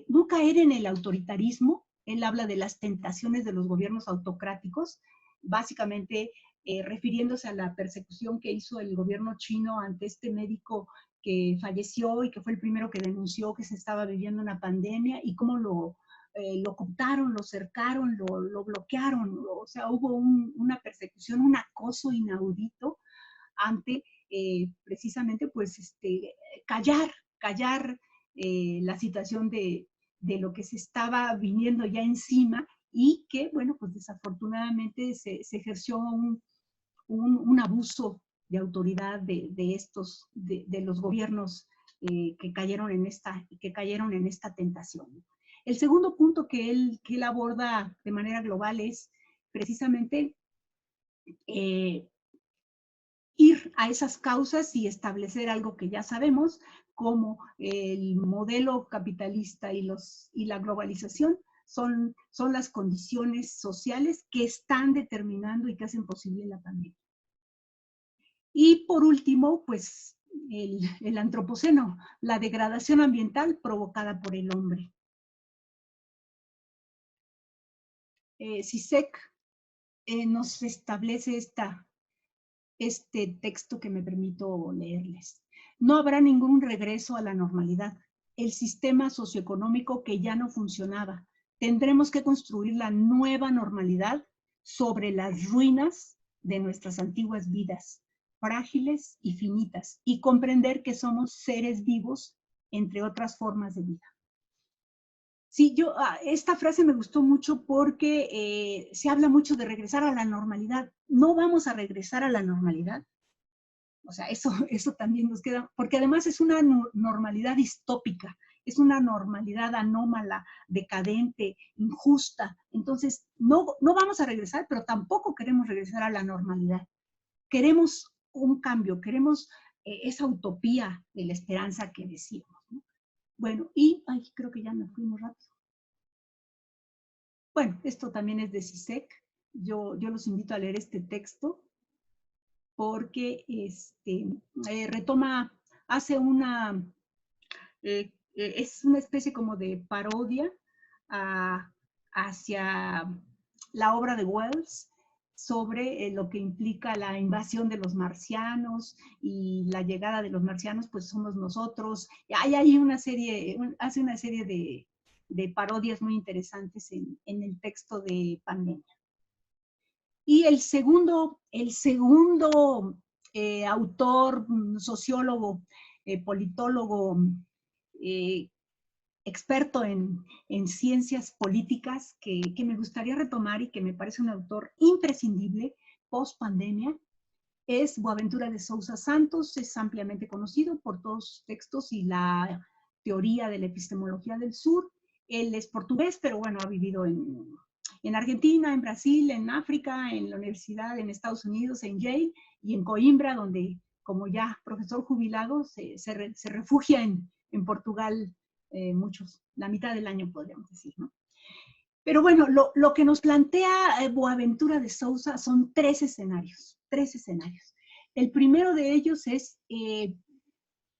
no caer en el autoritarismo. Él habla de las tentaciones de los gobiernos autocráticos, básicamente refiriéndose a la persecución que hizo el gobierno chino ante este médico que falleció y que fue el primero que denunció que se estaba viviendo una pandemia y cómo lo cooptaron, lo cercaron, lo bloquearon, o sea, hubo una persecución, un acoso inaudito ante precisamente pues callar la situación de lo que se estaba viniendo ya encima y que, bueno, pues desafortunadamente se ejerció un abuso de autoridad de los gobiernos que cayeron en esta tentación. El segundo punto que él aborda de manera global es precisamente ir a esas causas y establecer algo que ya sabemos, como el modelo capitalista y la globalización son las condiciones sociales que están determinando y que hacen posible la pandemia. Y por último, pues el antropoceno, la degradación ambiental provocada por el hombre. Zizek nos establece este texto que me permito leerles. No habrá ningún regreso a la normalidad. El sistema socioeconómico que ya no funcionaba. Tendremos que construir la nueva normalidad sobre las ruinas de nuestras antiguas vidas, frágiles y finitas, y comprender que somos seres vivos entre otras formas de vida. Sí, esta frase me gustó mucho porque se habla mucho de regresar a la normalidad. No vamos a regresar a la normalidad. O sea, eso también nos queda, porque además es una normalidad distópica, es una normalidad anómala, decadente, injusta. Entonces, no vamos a regresar, pero tampoco queremos regresar a la normalidad. Queremos un cambio, queremos esa utopía de la esperanza que decíamos, ¿no? Bueno, creo que ya me fui muy rápido. Bueno, esto también es de Zizek. Yo los invito a leer este texto porque retoma, hace es una especie como de parodia hacia la obra de Wells sobre lo que implica la invasión de los marcianos y la llegada de los marcianos, pues somos nosotros. Hay hace una serie de parodias muy interesantes en el texto de Pandemia. Y el segundo autor, sociólogo, politólogo, experto en ciencias políticas que me gustaría retomar y que me parece un autor imprescindible post pandemia, es Boaventura de Sousa Santos. Es ampliamente conocido por todos sus textos y la teoría de la epistemología del sur. Él es portugués, pero bueno, ha vivido en Argentina, en Brasil, en África, en la universidad, en Estados Unidos, en Yale y en Coimbra, donde como ya profesor jubilado se refugia en Portugal la mitad del año podríamos decir, ¿no? Pero bueno, lo que nos plantea Boaventura de Sousa son tres escenarios. El primero de ellos es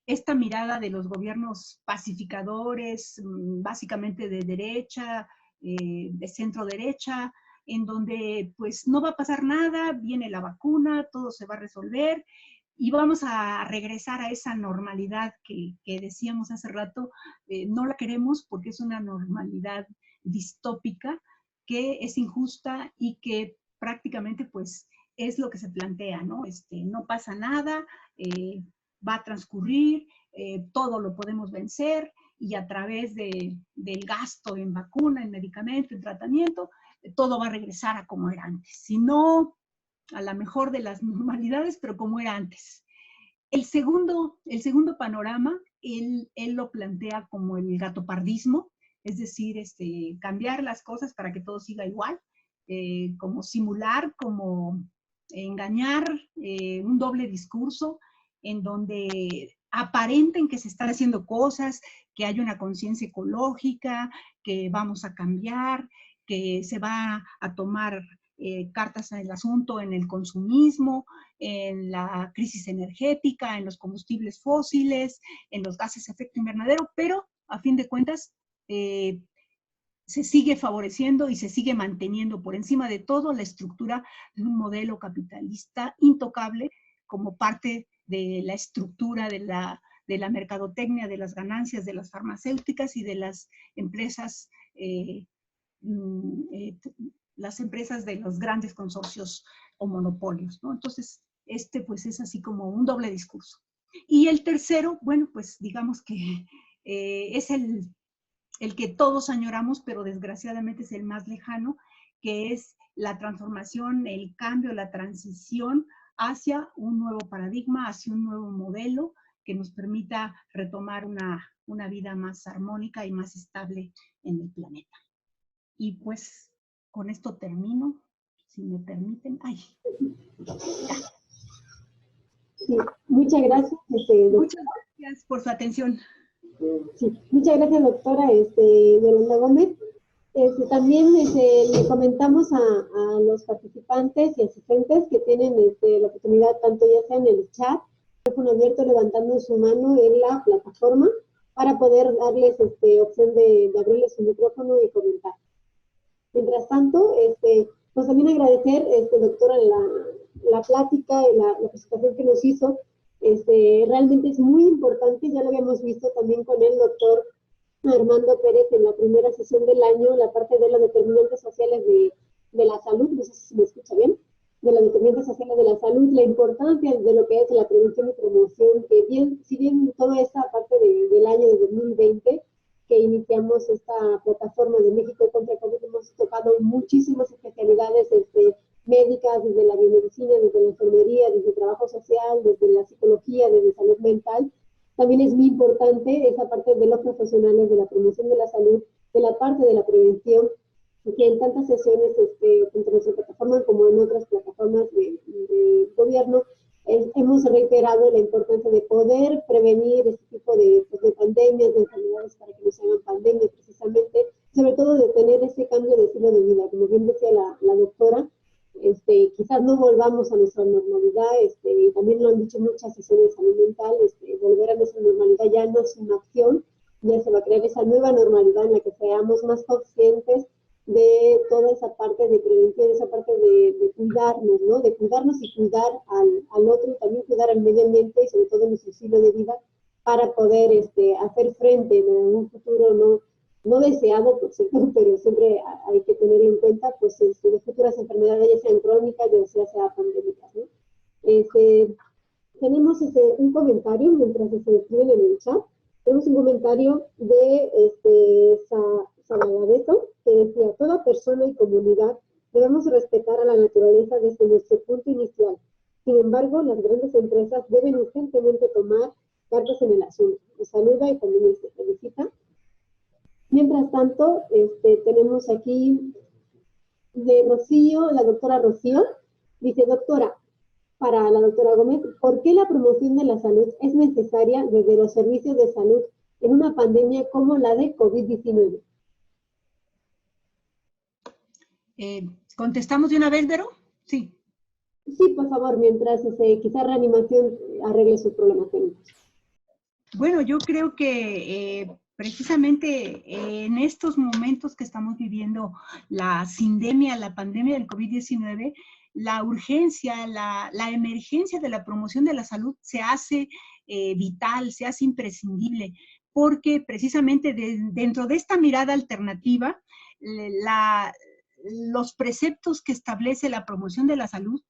esta mirada de los gobiernos pacificadores, básicamente de derecha, de centro derecha, en donde pues no va a pasar nada, viene la vacuna, todo se va a resolver y vamos a regresar a esa normalidad que decíamos hace rato. No la queremos porque es una normalidad distópica que es injusta y que prácticamente pues es lo que se plantea, ¿no? No pasa nada, va a transcurrir, todo lo podemos vencer y a través del gasto en vacuna, en medicamento, en tratamiento, todo va a regresar a como era antes. Si no, a la mejor de las normalidades, pero como era antes. El segundo panorama, él lo plantea como el gatopardismo, es decir, cambiar las cosas para que todo siga igual, como simular, como engañar, un doble discurso en donde aparenten que se están haciendo cosas, que hay una conciencia ecológica, que vamos a cambiar, que se va a tomar cartas en el asunto en el consumismo, en la crisis energética, en los combustibles fósiles, en los gases de efecto invernadero, pero a fin de cuentas se sigue favoreciendo y se sigue manteniendo por encima de todo la estructura de un modelo capitalista intocable como parte de la estructura de la mercadotecnia, de las ganancias de las farmacéuticas y de las empresas las empresas de los grandes consorcios o monopolios, ¿no? Entonces, pues es así como un doble discurso. Y el tercero, bueno, pues digamos que es el que todos añoramos, pero desgraciadamente es el más lejano, que es la transformación, el cambio, la transición hacia un nuevo paradigma, hacia un nuevo modelo que nos permita retomar una vida más armónica y más estable en el planeta. Y pues con esto termino, si me permiten. Ay. Sí, muchas gracias. Muchas gracias por su atención. Sí, muchas gracias, doctora Yolanda Gómez. También le comentamos a los participantes y asistentes que tienen la oportunidad, tanto ya sea en el chat, teléfono abierto, levantando su mano en la plataforma, para poder darles opción de abrirles su micrófono y comentar. Mientras tanto, pues también agradecer, doctora, la plática y la presentación que nos hizo. Realmente es muy importante, ya lo habíamos visto también con el doctor Armando Pérez en la primera sesión del año, la parte de los determinantes sociales de la salud, no sé si me escucha bien, de los determinantes sociales de la salud, la importancia de lo que es la prevención y promoción, que si bien toda esta parte del año de 2020, que iniciamos esta plataforma de México contra el COVID, hemos tocado muchísimas especialidades médicas, desde la biomedicina, desde la enfermería, desde el trabajo social, desde la psicología, desde salud mental. También es muy importante esa parte de los profesionales de la promoción de la salud, de la parte de la prevención, que en tantas sesiones, tanto en nuestra plataforma como en otras plataformas de gobierno, hemos reiterado la importancia de poder prevenir este tipo de pandemias, de enfermedades, para que no se hagan pandemias precisamente, sobre todo de tener ese cambio de estilo de vida. Como bien decía la doctora, quizás no volvamos a nuestra normalidad, y también lo han dicho muchas sesiones de salud mental, volver a nuestra normalidad ya no es una opción, ya se va a crear esa nueva normalidad en la que seamos más conscientes de toda esa parte de prevención, esa parte de cuidarnos, ¿no? De cuidarnos y cuidar al otro, y también cuidar al medio ambiente y sobre todo nuestro estilo de vida, para poder hacer frente en un futuro no deseado, por cierto, pero siempre hay que tenerlo en cuenta, pues de futuras enfermedades, ya sean crónicas, ya sea pandémicas, ¿no? Tenemos un comentario, mientras se escriben en el chat, tenemos un comentario de Sabadabeto, que decía: toda persona y comunidad debemos respetar a la naturaleza desde nuestro punto inicial. Sin embargo, las grandes empresas deben urgentemente tomar cartas en el asunto. Y saluda y también felicita. Mientras tanto, tenemos aquí de Rocío, la doctora Rocío, dice: doctora, para la doctora Gómez, ¿por qué la promoción de la salud es necesaria desde los servicios de salud en una pandemia como la de COVID-19? ¿Contestamos de una vez, Vero? Sí. Sí, por favor, mientras quizá Reanimación arregle sus problemas técnicos. Bueno, yo creo que precisamente en estos momentos que estamos viviendo la sindemia, la pandemia del COVID-19, la urgencia, la emergencia de la promoción de la salud se hace vital, se hace imprescindible, porque precisamente dentro de esta mirada alternativa, los preceptos que establece la promoción de la salud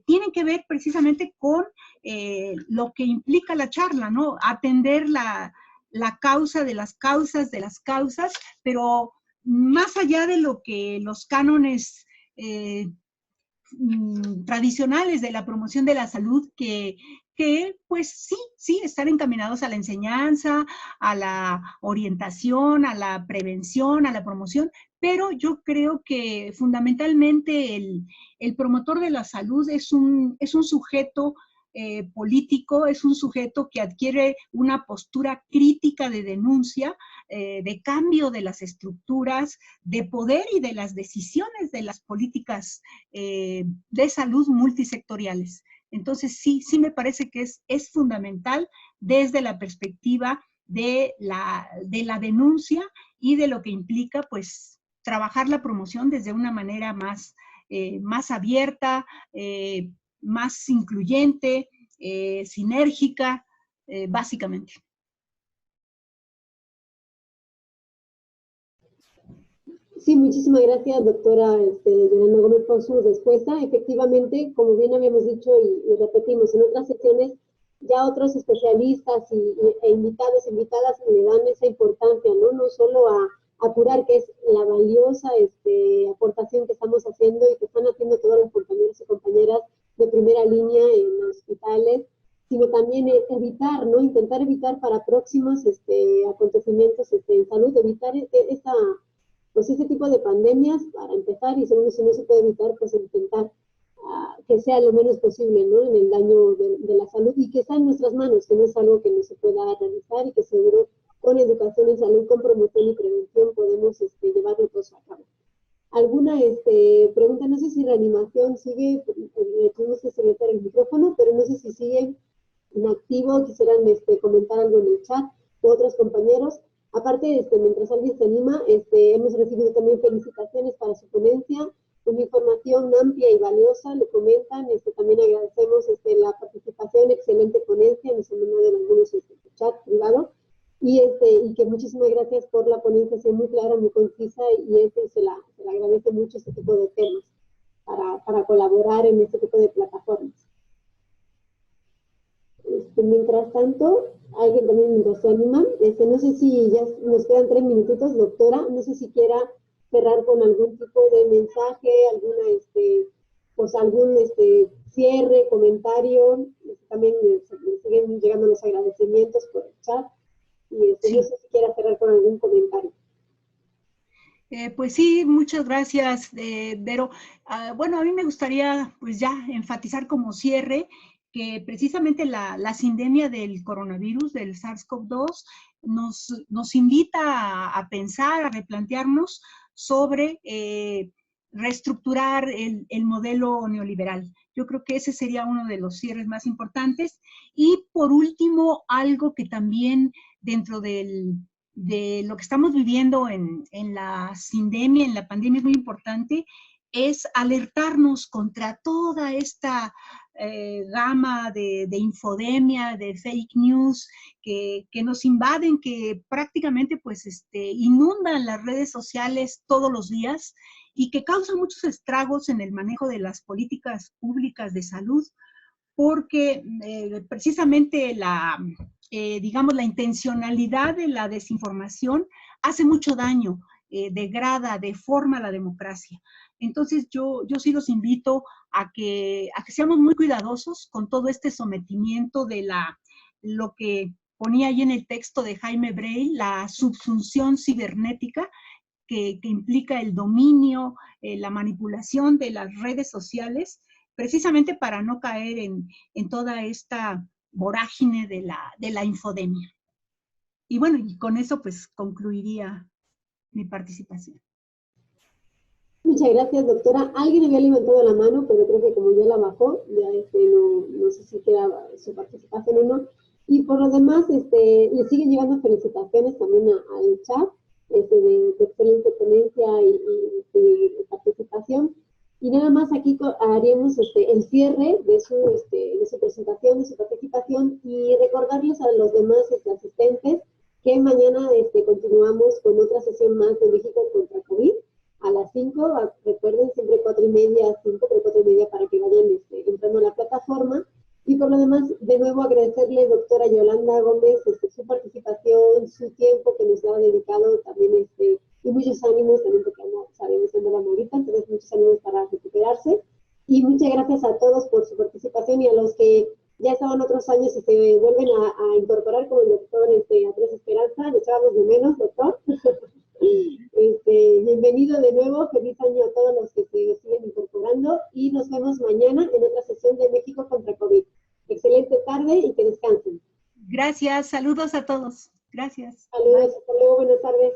tienen que ver precisamente con lo que implica la charla, ¿no? Atender la causa de las causas, pero más allá de lo que los cánones tradicionales de la promoción de la salud que pues sí, están encaminados a la enseñanza, a la orientación, a la prevención, a la promoción, pero yo creo que fundamentalmente el promotor de la salud es un sujeto político, es un sujeto que adquiere una postura crítica de denuncia, de cambio de las estructuras, de poder y de las decisiones de las políticas de salud multisectoriales. Entonces, sí me parece que es fundamental desde la perspectiva de la denuncia y de lo que implica, pues, trabajar la promoción desde una manera más abierta, más incluyente, sinérgica, básicamente. Sí, muchísimas gracias, doctora Yolanda Gómez, por su respuesta. Efectivamente, como bien habíamos dicho y repetimos en otras sesiones, ya otros especialistas e invitados, invitadas le dan esa importancia, ¿no? No solo a curar, que es la valiosa aportación que estamos haciendo y que están haciendo todos los compañeros y compañeras de primera línea en los hospitales, sino también evitar, ¿no? Intentar evitar para próximos acontecimientos en salud, evitar pues ese tipo de pandemias para empezar, y segundo, si no se puede evitar, pues intentar que sea lo menos posible, ¿no? En el daño de la salud, y que está en nuestras manos, que no es algo que no se pueda realizar y que seguro con educación en salud, con promoción y prevención podemos llevarlo todo a cabo. ¿Alguna pregunta? No sé si reanimación sigue, tuvimos que silenciar el micrófono, pero no sé si sigue en activo, quisieran comentar algo en el chat, u otros compañeros. Aparte, mientras alguien se anima, hemos recibido también felicitaciones para su ponencia, una información amplia y valiosa, le comentan, también agradecemos la participación, excelente ponencia, nos han mandado en algunos chat privado, y que muchísimas gracias por la ponencia, es muy clara, muy concisa, y se la agradece mucho este tipo de temas para colaborar en este tipo de plataformas. Mientras tanto, alguien también mientras se anima, no sé si ya nos quedan 3 minutitos, doctora, no sé si quiera cerrar con algún tipo de mensaje, alguna, pues algún cierre, comentario, también siguen llegando los agradecimientos por el chat, y sí. No sé si quiera cerrar con algún comentario. Pues sí, muchas gracias, Vero. Bueno, a mí me gustaría pues ya enfatizar como cierre que precisamente la sindemia del coronavirus, del SARS-CoV-2, nos invita a pensar, a replantearnos sobre reestructurar el modelo neoliberal. Yo creo que ese sería uno de los cierres más importantes. Y por último, algo que también dentro de lo que estamos viviendo en la sindemia, en la pandemia, es muy importante, es alertarnos contra toda esta gama de infodemia, de fake news que nos invaden, que prácticamente pues inundan las redes sociales todos los días y que causan muchos estragos en el manejo de las políticas públicas de salud, porque precisamente digamos, la intencionalidad de la desinformación hace mucho daño, degrada, deforma la democracia. Entonces yo sí los invito a que seamos muy cuidadosos con todo este sometimiento de lo que ponía ahí en el texto de Jaime Breil, la subsunción cibernética, que implica el dominio, la manipulación de las redes sociales, precisamente para no caer en toda esta vorágine de la infodemia. Y bueno, y con eso pues concluiría mi participación. Muchas gracias, doctora. Alguien había levantado la mano, pero creo que como ya la bajó, ya no sé si queda su participación o no. Y por lo demás, le siguen llegando felicitaciones también al chat, de excelente ponencia y participación. Y nada más aquí haríamos el cierre de su presentación, de su participación, y recordarles a los demás asistentes que mañana continuamos con otra sesión más de México contra COVID a las 5, recuerden siempre 4:30, 5, pero 4:30 para que vayan entrando a la plataforma. Y por lo demás, de nuevo agradecerle, doctora Yolanda Gómez, su participación, su tiempo que nos ha dedicado también, y muchos ánimos también, porque sabemos que andaba malita, entonces muchos ánimos para recuperarse. Y muchas gracias a todos por su participación y a los que ya estaban otros años y se vuelven a incorporar, como el doctor Andrés Esperanza. Le echábamos de menos, doctor. Bienvenido de nuevo, feliz año a todos los que se siguen incorporando y nos vemos mañana en otra sesión de México contra COVID. Excelente tarde y que descansen. Gracias, saludos a todos. Gracias. Saludos, hasta luego, buenas tardes.